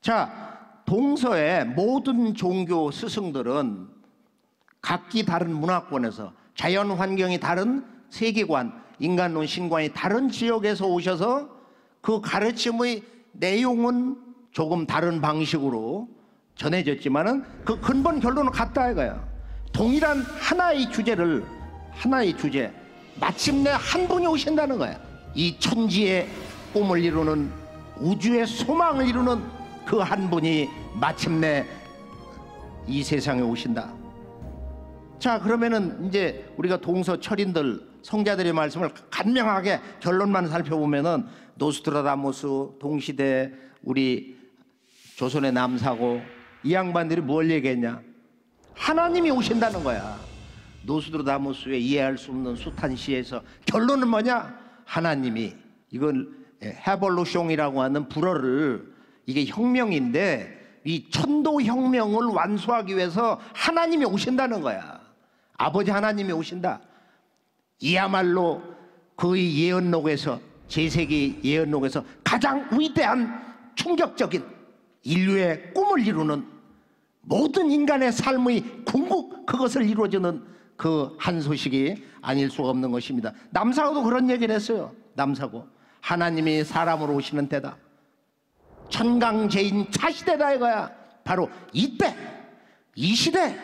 자, 동서의 모든 종교 스승들은 각기 다른 문화권에서, 자연 환경이 다른 세계관, 인간론 신관이 다른 지역에서 오셔서 그 가르침의 내용은 조금 다른 방식으로 전해졌지만은 그 근본 결론은 같다 이거야. 동일한 하나의 주제, 마침내 한 분이 오신다는 거야. 이 천지의 꿈을 이루는, 우주의 소망을 이루는 그 한 분이 마침내 이 세상에 오신다. 자, 그러면은 이제 우리가 동서철인들, 성자들의 말씀을 간명하게 결론만 살펴보면은, 노스트라다무스, 동시대, 우리 조선의 남사고, 이 양반들이 뭘 얘기했냐? 하나님이 오신다는 거야. 노스트라다무스의 이해할 수 없는 숱한 시에서 결론은 뭐냐? 하나님이, 이걸 해볼루숑이라고 하는 불어를, 이게 혁명인데 이 천도 혁명을 완수하기 위해서 하나님이 오신다는 거야. 아버지 하나님이 오신다. 이야말로 그의 예언록에서 제世기 예언록에서 가장 위대한 충격적인 인류의 꿈을 이루는 모든 인간의 삶의 궁극 그것을 이루어주는 그 한 소식이 아닐 수가 없는 것입니다. 남사고도 그런 얘기를 했어요. 남사고 하나님이 사람으로 오시는 때다. 천강제인 차시대다 이거야. 바로 이때 이 시대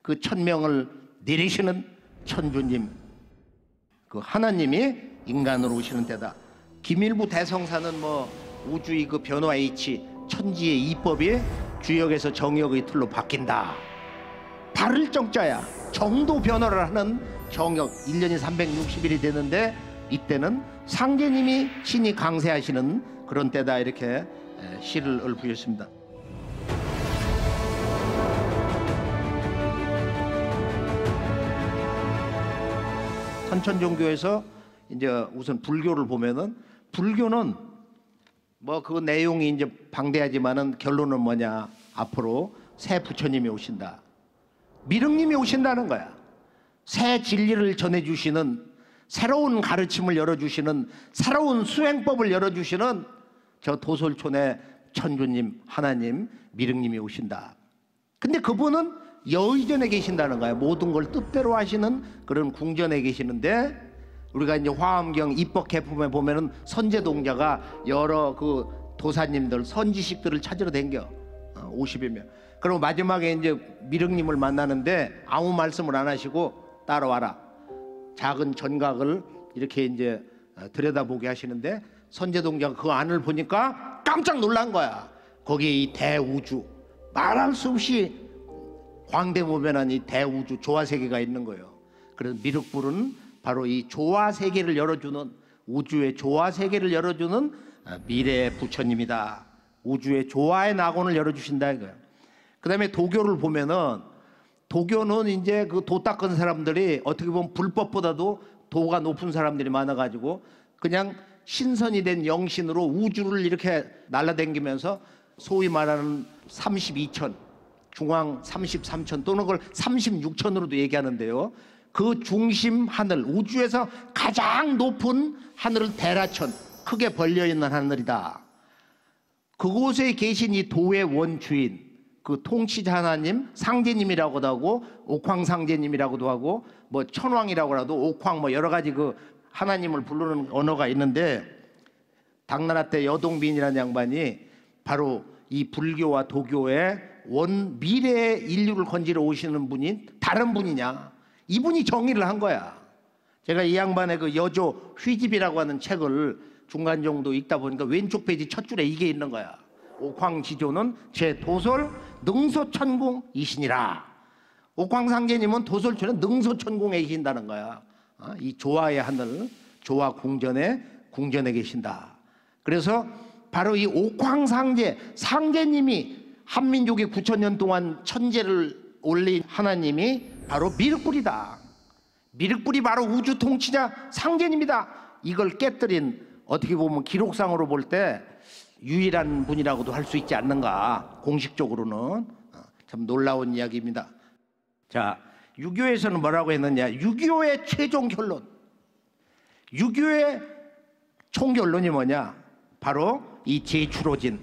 그 천명을 내리시는 천주님 그 하나님이 인간으로 오시는 때다. 김일부 대성사는 뭐 우주의 그 변화의 이치 천지의 이법이 주역에서 정역의 틀로 바뀐다. 바를 정자야. 정도 변화를 하는 정역 1년이 360일이 되는데 이때는 상제님이 신이 강세하시는 그런 때다 이렇게 시를 읊으셨습니다. 선천종교에서 이제 우선 불교를 보면은 불교는 뭐 그 내용이 이제 방대하지만은 결론은 뭐냐? 앞으로 새 부처님이 오신다. 미륵님이 오신다는 거야. 새 진리를 전해주시는 새로운 가르침을 열어주시는 새로운 수행법을 열어주시는 저 도솔촌의 천주님 하나님 미륵님이 오신다. 근데 그분은 여의전에 계신다는 거야. 모든 걸 뜻대로 하시는 그런 궁전에 계시는데 우리가 이제 화엄경 입법개품에 보면은 선제동자가 여러 그 도사님들 선지식들을 찾으러 댕겨 50여 명. 그리고 마지막에 이제 미륵님을 만나는데 아무 말씀을 안 하시고 따라와라. 작은 전각을 이렇게 이제 들여다보게 하시는데 선제동자가 그 안을 보니까 깜짝 놀란 거야. 거기에 이 대우주 말할 수 없이 광대무변한 이 대우주 조화세계가 있는 거예요. 그래서 미륵불은 바로 이 조화세계를 열어주는 우주의 조화세계를 열어주는 미래의 부처님이다. 우주의 조화의 낙원을 열어주신다 이거예요. 그 다음에 도교를 보면은 도교는 이제 그 도 닦은 사람들이 어떻게 보면 불법보다도 도가 높은 사람들이 많아가지고 그냥 신선이 된 영신으로 우주를 이렇게 날아다니면서 소위 말하는 32천 중앙 33천 또는 그걸 36천으로도 얘기하는데요. 그 중심 하늘 우주에서 가장 높은 하늘을 대라천 크게 벌려있는 하늘이다. 그곳에 계신 이 도의 원주인 그 통치자 하나님 상제님이라고도 하고 옥황상제님이라고도 하고 뭐 천왕이라고라도 옥황 뭐 여러 가지 그 하나님을 부르는 언어가 있는데 당나라 때 여동빈이라는 양반이 바로 이 불교와 도교의 원 미래의 인류를 건지러 오시는 분이 다른 분이냐 이분이 정의를 한 거야. 제가 이 양반의 그 여조 휘집이라고 하는 책을 중간 정도 읽다 보니까 왼쪽 페이지 첫 줄에 이게 있는 거야. 옥황지조는 제 도솔 능소천궁이시니라. 옥황상제님은 도솔촌의 능소천궁에 계신다는 거야. 이 조화의 하늘 조화 궁전에 계신다. 그래서 바로 이 옥황상제 상제님이 한민족이 9,000년 동안 천재를 올린 하나님이 바로 미륵불이다. 미륵불이 바로 우주 통치자 상제님이다. 이걸 깨뜨린 어떻게 보면 기록상으로 볼 때 유일한 분이라고도 할 수 있지 않는가. 공식적으로는 참 놀라운 이야기입니다. 자, 유교에서는 뭐라고 했느냐. 유교의 최종 결론, 유교의 총결론이 뭐냐. 바로 이 제추로진,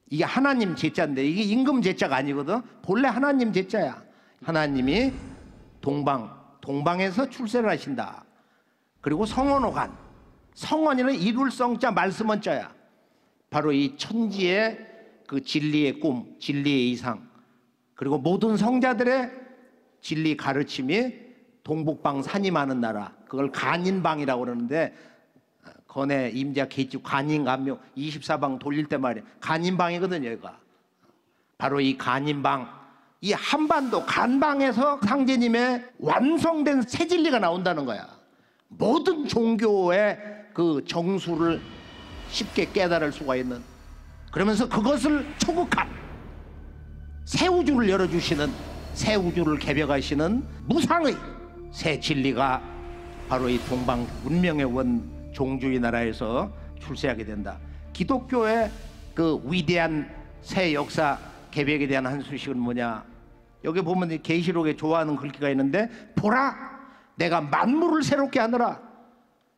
이게 하나님 제자인데 이게 임금 제자가 아니거든. 본래 하나님 제자야. 하나님이 동방에서 출세를 하신다. 그리고 성원호관, 성원이는 이룰 성자 말씀원 자야. 바로 이 천지의 그 진리의 꿈, 진리의 이상, 그리고 모든 성자들의 진리 가르침이 동북방 산이 많은 나라, 그걸 간인방이라고 그러는데 건해 임자 개집 간인감묘 24방 돌릴 때 말이야. 간인방이거든요. 여기가 바로 이 간인방, 이 한반도 간방에서 상제님의 완성된 새 진리가 나온다는 거야. 모든 종교의 그 정수를 쉽게 깨달을 수가 있는, 그러면서 그것을 초국한 새 우주를 열어주시는, 새 우주를 개벽하시는 무상의 새 진리가 바로 이 동방 문명의 원 종주의 나라에서 출세하게 된다. 기독교의 그 위대한 새 역사 개벽에 대한 한 소식은 뭐냐. 여기 보면 계시록에 좋아하는 글귀가 있는데, 보라 내가 만물을 새롭게 하느라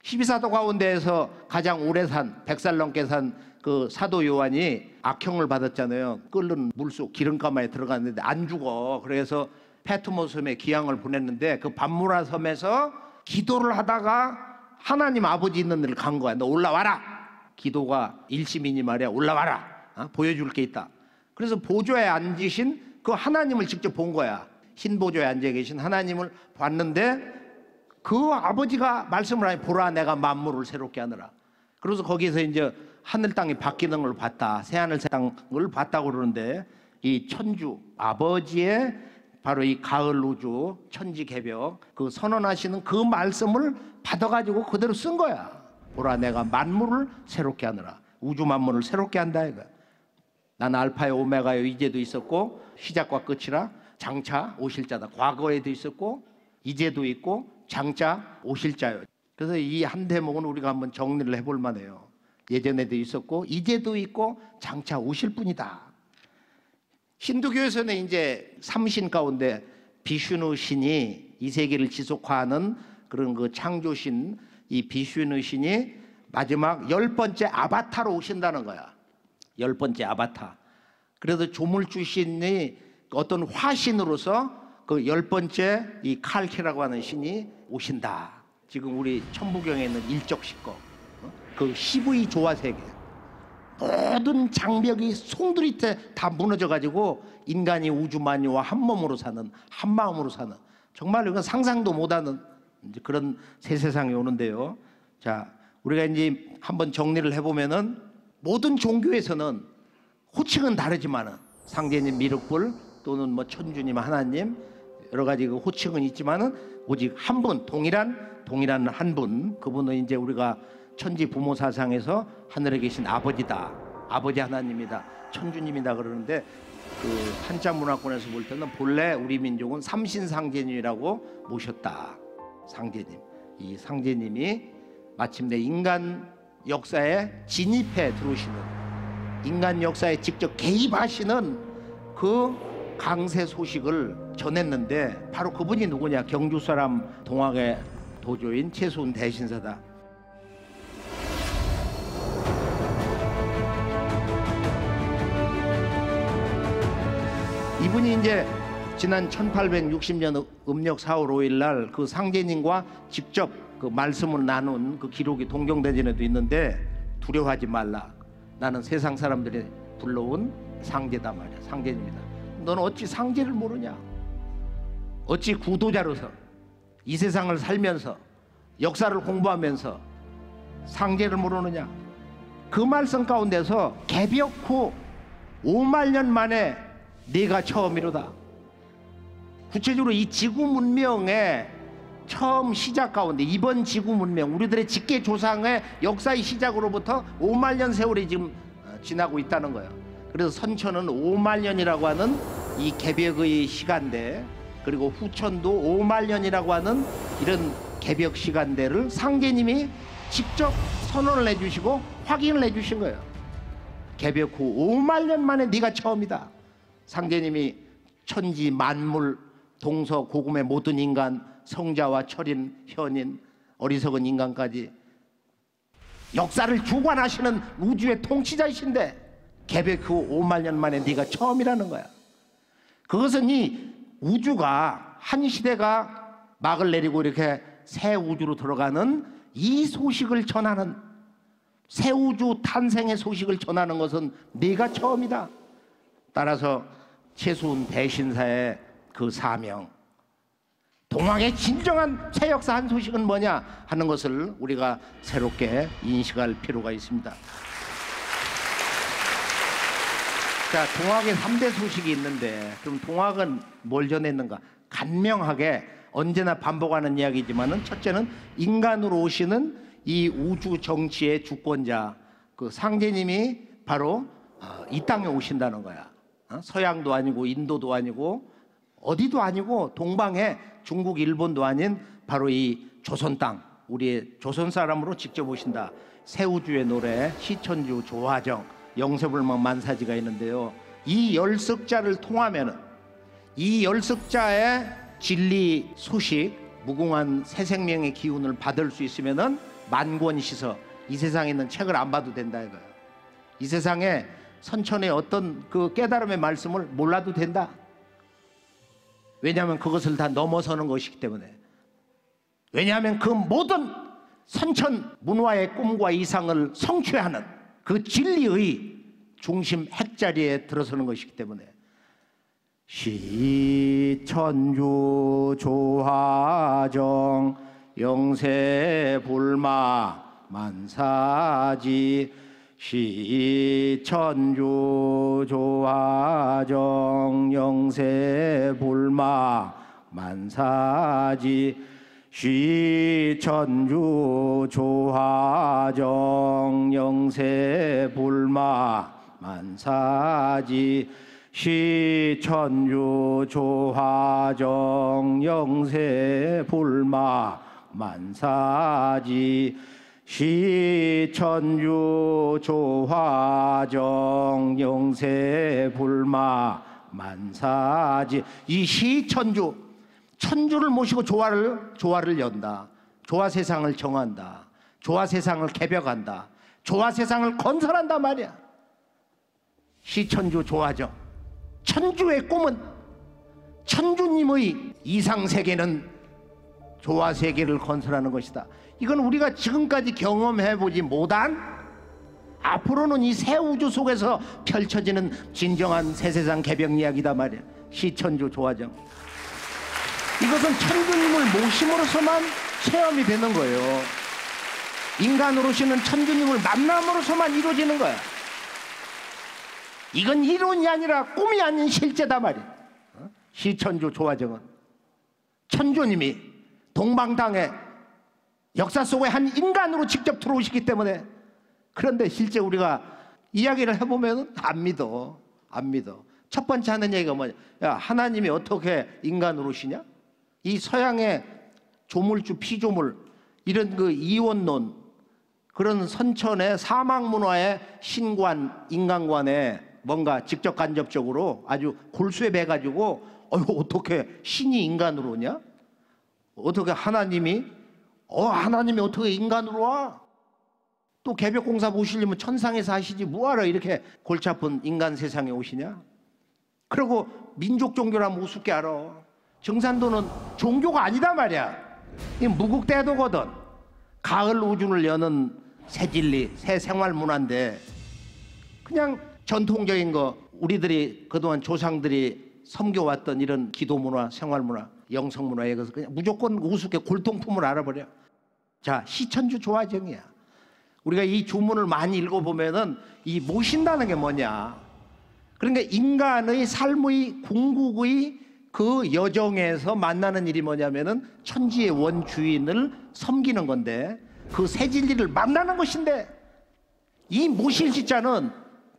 십이사도 가운데에서 가장 오래 산 100살 넘게 산 그 사도 요한이 악형을 받았잖아요. 끓는 물속 기름가마에 들어갔는데 안 죽어. 그래서 페트모 섬에 기양을 보냈는데 그 밤무라 섬에서 기도를 하다가 하나님 아버지 있는 데를 간 거야. 너 올라와라. 기도가 일심이니 말이야. 올라와라. 보여줄 게 있다. 그래서 보좌에 앉으신 그 하나님을 직접 본 거야. 흰 보좌에 앉아 계신 하나님을 봤는데 그 아버지가 말씀을 하니 보라 내가 만물을 새롭게 하느라. 그래서 거기서 이제 하늘 땅이 바뀌는 걸 봤다. 새하늘 새 땅을 봤다고 그러는데 이 천주 아버지의 바로 이 가을 우주 천지 개벽 그 선언하시는 그 말씀을 받아가지고 그대로 쓴 거야. 보라 내가 만물을 새롭게 하느라. 우주 만물을 새롭게 한다 이거야. 난 알파요 오메가요 이제도 있었고 시작과 끝이라 장차 오실 자다. 과거에도 있었고 이제도 있고 장차 오실 자요. 그래서 이 한 대목은 우리가 한번 정리를 해볼 만해요. 예전에도 있었고 이제도 있고 장차 오실 분이다. 힌두교에서는 이제 삼신 가운데 비슈누 신이 이 세계를 지속화하는 그런 그 창조신 이 비슈누 신이 마지막 10번째 아바타로 오신다는 거야. 10번째 아바타. 그래서 조물주 신이 어떤 화신으로서 그 10번째 이 칼키라고 하는 신이 오신다. 지금 우리 천부경에 있는 일적시거 그 CV 조화세계 모든 장벽이 송두리째 다 무너져가지고 인간이 우주만유와 한 몸으로 사는 한 마음으로 사는 정말 이건 상상도 못하는 이제 그런 새 세상이 오는데요. 자, 우리가 이제 한번 정리를 해보면은 모든 종교에서는 호칭은 다르지만은 상제님, 미륵불 또는 뭐 천주님, 하나님 여러 가지 그 호칭은 있지만은 오직 한 분 동일한 한 분 그분은 이제 우리가 천지 부모 사상에서 하늘에 계신 아버지다. 아버지 하나님이다. 천주님이다 그러는데 그 한자 문화권에서 볼 때는 본래 우리 민족은 삼신상제님이라고 모셨다. 상제님. 이 상제님이 마침내 인간 역사에 진입해 들어오시는 인간 역사에 직접 개입하시는 그 강세 소식을 전했는데 바로 그분이 누구냐? 경주 사람 동학의 도조인 최수훈 대신사다. 이분이 이제 지난 1860년 음력 4월 5일 날 그 상제님과 직접 그 말씀을 나눈 그 기록이 동경대전에도 있는데 두려워하지 말라. 나는 세상 사람들이 불러온 상제다 말이야. 상제님이다. 너는 어찌 상제를 모르냐? 어찌 구도자로서 이 세상을 살면서 역사를 공부하면서 상제를 모르느냐? 그 말씀 가운데서 개벽 후 5만 년 만에 네가 처음이로다. 구체적으로 이 지구 문명의 처음 시작 가운데 이번 지구 문명 우리들의 직계 조상의 역사의 시작으로부터 5만 년 세월이 지금 지나고 있다는 거예요. 그래서 선천은 5만 년이라고 하는 이 개벽의 시간대 그리고 후천도 5만 년이라고 하는 이런 개벽 시간대를 상제님이 직접 선언을 해주시고 확인을 해주신 거예요. 개벽 후 5만 년 만에 네가 처음이다. 상제님이 천지 만물 동서 고금의 모든 인간 성자와 철인 현인 어리석은 인간까지 역사를 주관하시는 우주의 통치자이신데 개벽 후 5만 년 만에 네가 처음이라는 거야. 그것은 이 우주가 한 시대가 막을 내리고 이렇게 새 우주로 들어가는 이 소식을 전하는 새 우주 탄생의 소식을 전하는 것은 네가 처음이다. 따라서 최수훈 대신사의 그 사명 동학의 진정한 새 역사 한 소식은 뭐냐 하는 것을 우리가 새롭게 인식할 필요가 있습니다. 자, 동학의 3대 소식이 있는데 그럼 동학은 뭘 전했는가? 간명하게 언제나 반복하는 이야기지만은 첫째는 인간으로 오시는 이 우주 정치의 주권자 그 상제님이 바로 이 땅에 오신다는 거야. 서양도 아니고 인도도 아니고 어디도 아니고 동방에 중국 일본도 아닌 바로 이 조선 땅 우리의 조선 사람으로 직접 오신다. 새우주의 노래 시천주 조화정 영세불망 만사지가 있는데요. 이 열석자를 통하면은 이 열석자의 진리 소식 무궁한 새 생명의 기운을 받을 수 있으면은 만권 씻어 이 세상에 있는 책을 안 봐도 된다 이거예요. 이 세상에 선천의 어떤 그 깨달음의 말씀을 몰라도 된다. 왜냐하면 그것을 다 넘어서는 것이기 때문에. 왜냐하면 그 모든 선천 문화의 꿈과 이상을 성취하는 그 진리의 중심 핵자리에 들어서는 것이기 때문에. 시천주 조화정 영세불마 만사지 시천주 조화정 영세불마 만사지 시천주 조화정 영세불마 만사지 시천주 조화정 영세불마 만사지 시천주 조화정 영세불마 만사지. 이 시천주, 천주를 모시고 조화를 연다. 조화 세상을 정한다. 조화 세상을 개벽한다. 조화 세상을 건설한단 말이야. 시천주 조화정. 천주의 꿈은 천주님의 이상세계는 조화세계를 건설하는 것이다. 이건 우리가 지금까지 경험해보지 못한, 앞으로는 이 새 우주 속에서 펼쳐지는 진정한 새세상 개벽 이야기다 말이야. 시천주 조화정. 이것은 천주님을 모심으로서만 체험이 되는 거예요. 인간으로서는 천주님을 만남으로서만 이루어지는 거야. 이건 이론이 아니라 꿈이 아닌 실제다 말이야. 시천주 조화정은 천주님이 동방땅에 역사 속에 한 인간으로 직접 들어오시기 때문에. 그런데 실제 우리가 이야기를 해보면 안 믿어. 첫 번째 하는 얘기가 뭐냐? 야, 하나님이 어떻게 인간으로 오시냐? 이 서양의 조물주 피조물 이런 그 이원론, 그런 선천의 사막 문화의 신관 인간관에 뭔가 직접 간접적으로 아주 골수에 배가지고 어떻게 신이 인간으로 오냐? 어떻게 하나님이 어떻게 인간으로 와? 또 개벽공사 모시려면 천상에서 하시지 뭐하러 이렇게 골치 아픈 인간 세상에 오시냐? 그리고 민족 종교라면 우습게 알아. 증산도는 종교가 아니다 말이야. 이 무국대도거든. 가을 우주를 여는 새 진리, 새 생활 문화인데, 그냥 전통적인 거 우리들이 그동안 조상들이 섬겨왔던 이런 기도 문화, 생활 문화, 영성 문화에 그래서 그냥 무조건 우습게 골동품을 알아버려. 자, 시천주 조화정이야. 우리가 이 주문을 많이 읽어보면은 이 모신다는 게 뭐냐? 그러니까 인간의 삶의 궁극의 그 여정에서 만나는 일이 뭐냐면은 천지의 원주인을 섬기는 건데, 그 새 진리를 만나는 것인데, 이 모실 시자는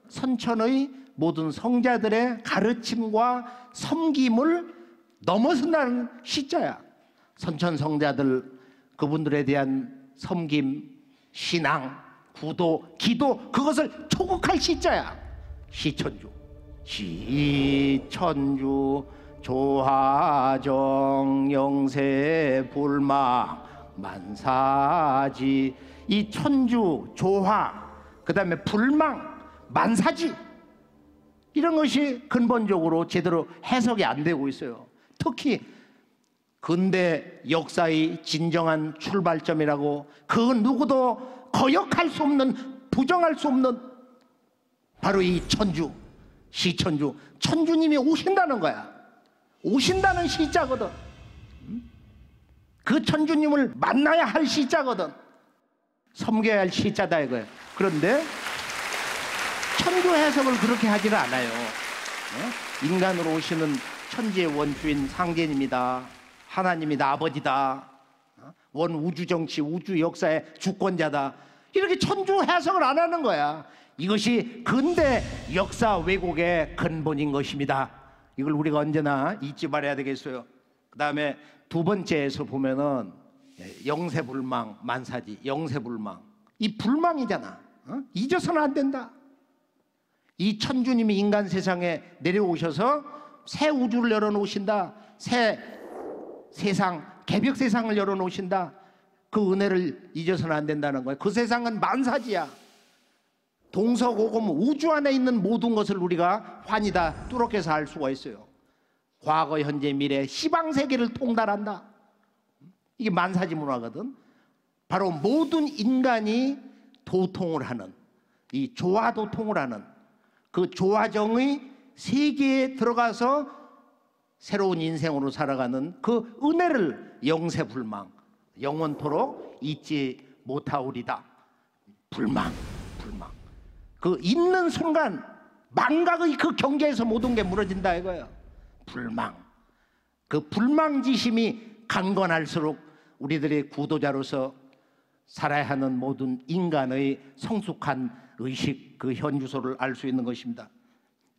선천의 모든 성자들의 가르침과 섬김을 넘어선다는 시자야. 선천 성자들, 그분들에 대한 섬김, 신앙, 구도, 기도, 그것을 초국할 시자야. 시천주. 시천주 조화정 영세불마 만사지. 이 천주, 조화, 그 다음에 불망, 만사지, 이런 것이 근본적으로 제대로 해석이 안 되고 있어요. 특히 근대 역사의 진정한 출발점이라고, 그 누구도 거역할 수 없는, 부정할 수 없는 바로 이 천주, 시천주. 천주님이 오신다는 거야. 오신다는 시자거든. 그 천주님을 만나야 할 시자거든. 섬겨야 할 시자다 이거야. 그런데 천주 해석을 그렇게 하지는 않아요. 인간으로 오시는 천지의 원주인 상제님이다, 하나님이다, 아버지다, 원 우주 정치, 우주 역사의 주권자다, 이렇게 천주 해석을 안 하는 거야. 이것이 근대 역사 왜곡의 근본인 것입니다. 이걸 우리가 언제나 잊지 말아야 되겠어요. 그 다음에 두 번째에서 보면은 영세불망 만사지. 영세불망, 이 불망이잖아. 잊어서는 안 된다. 이 천주님이 인간 세상에 내려오셔서 새 우주를 열어놓으신다. 새 세상, 개벽 세상을 열어놓으신다. 그 은혜를 잊어서는 안 된다는 거예요. 그 세상은 만사지야. 동서고금 우주 안에 있는 모든 것을 우리가 환히 다 뚜렷해서 알 수가 있어요. 과거, 현재, 미래, 시방세계를 통달한다. 이게 만사지 문화거든. 바로 모든 인간이 도통을 하는, 이 조화도통을 하는 그 조화정의 세계에 들어가서 새로운 인생으로 살아가는 그 은혜를 영세불망, 영원토록 잊지 못하오리다. 불망. 그 있는 순간 망각의 그 경계에서 모든 게 무너진다 이거예요. 불망. 그 불망지심이 강건할수록 우리들의 구도자로서 살아야 하는 모든 인간의 성숙한 의식, 그 현주소를 알 수 있는 것입니다.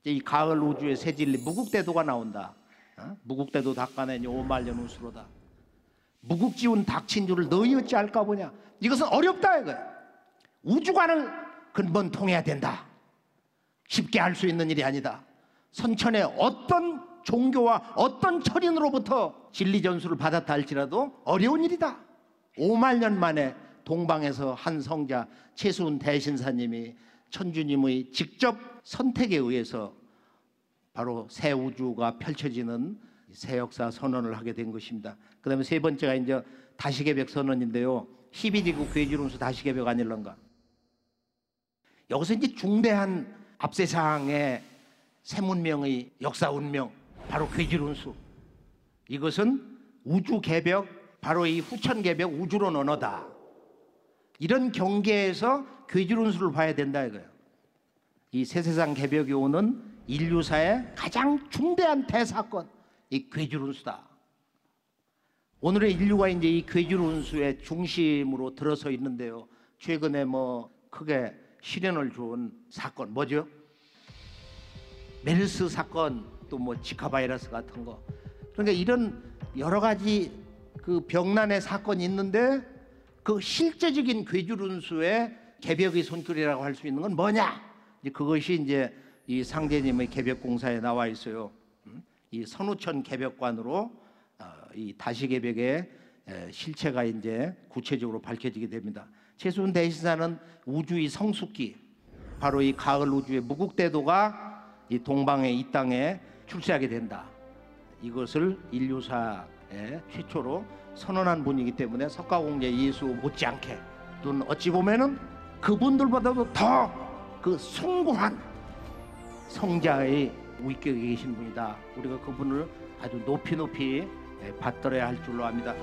이 가을 우주의 새진리 무국대도가 나온다. 무국대도 닦아내니 오말년 우수로다. 무국지운 닥친 줄을 너희 어찌 알까 보냐. 이것은 어렵다 이거야. 우주관을 근본 통해야 된다. 쉽게 할 수 있는 일이 아니다. 선천의 어떤 종교와 어떤 철인으로부터 진리 전수를 받았다 할지라도 어려운 일이다. 5만 년 만에 동방에서 한 성자 최수훈 대신사님이 천주님의 직접 선택에 의해서 바로 새 우주가 펼쳐지는 새 역사 선언을 하게 된 것입니다. 그 다음에 세 번째가 이제 다시개벽 선언인데요. 12지구 괴지론수 다시개벽 아닐런가. 여기서 이제 중대한 앞세상의 새 문명의 역사 운명, 바로 괴지론수. 이것은 우주 개벽, 바로 이 후천 개벽 우주론 언어다. 이런 경계에서 괴지론수를 봐야 된다 이거예요. 이 새세상 개벽이 오는 인류사의 가장 중대한 대사건, 이 괴지론수다. 오늘의 인류가 이제 이 괴지론수의 중심으로 들어서 있는데요. 최근에 뭐 크게 실현을 준 사건 뭐죠? 메르스 사건, 또 뭐 지카 바이러스 같은 거. 그러니까 이런 여러 가지 그 병난의 사건이 있는데 그 실제적인 괴지론수의 개벽의 손길이라고 할 수 있는 건 뭐냐? 이제 그것이 이제 이 상제님의 개벽공사에 나와 있어요. 이 선우천 개벽관으로 이 다시개벽의 실체가 이제 구체적으로 밝혀지게 됩니다. 최수훈 대신사는 우주의 성숙기, 바로 이 가을 우주의 무국대도가 이 동방의 이 땅에 출세하게 된다. 이것을 인류사의 최초로 선언한 분이기 때문에 석가공제 예수 못지않게, 또는 어찌 보면은 그분들보다도 더 그 숭고한 성자의 위격에 계신 분이다. 우리가 그분을 아주 높이 받들어야 할 줄로 압니다.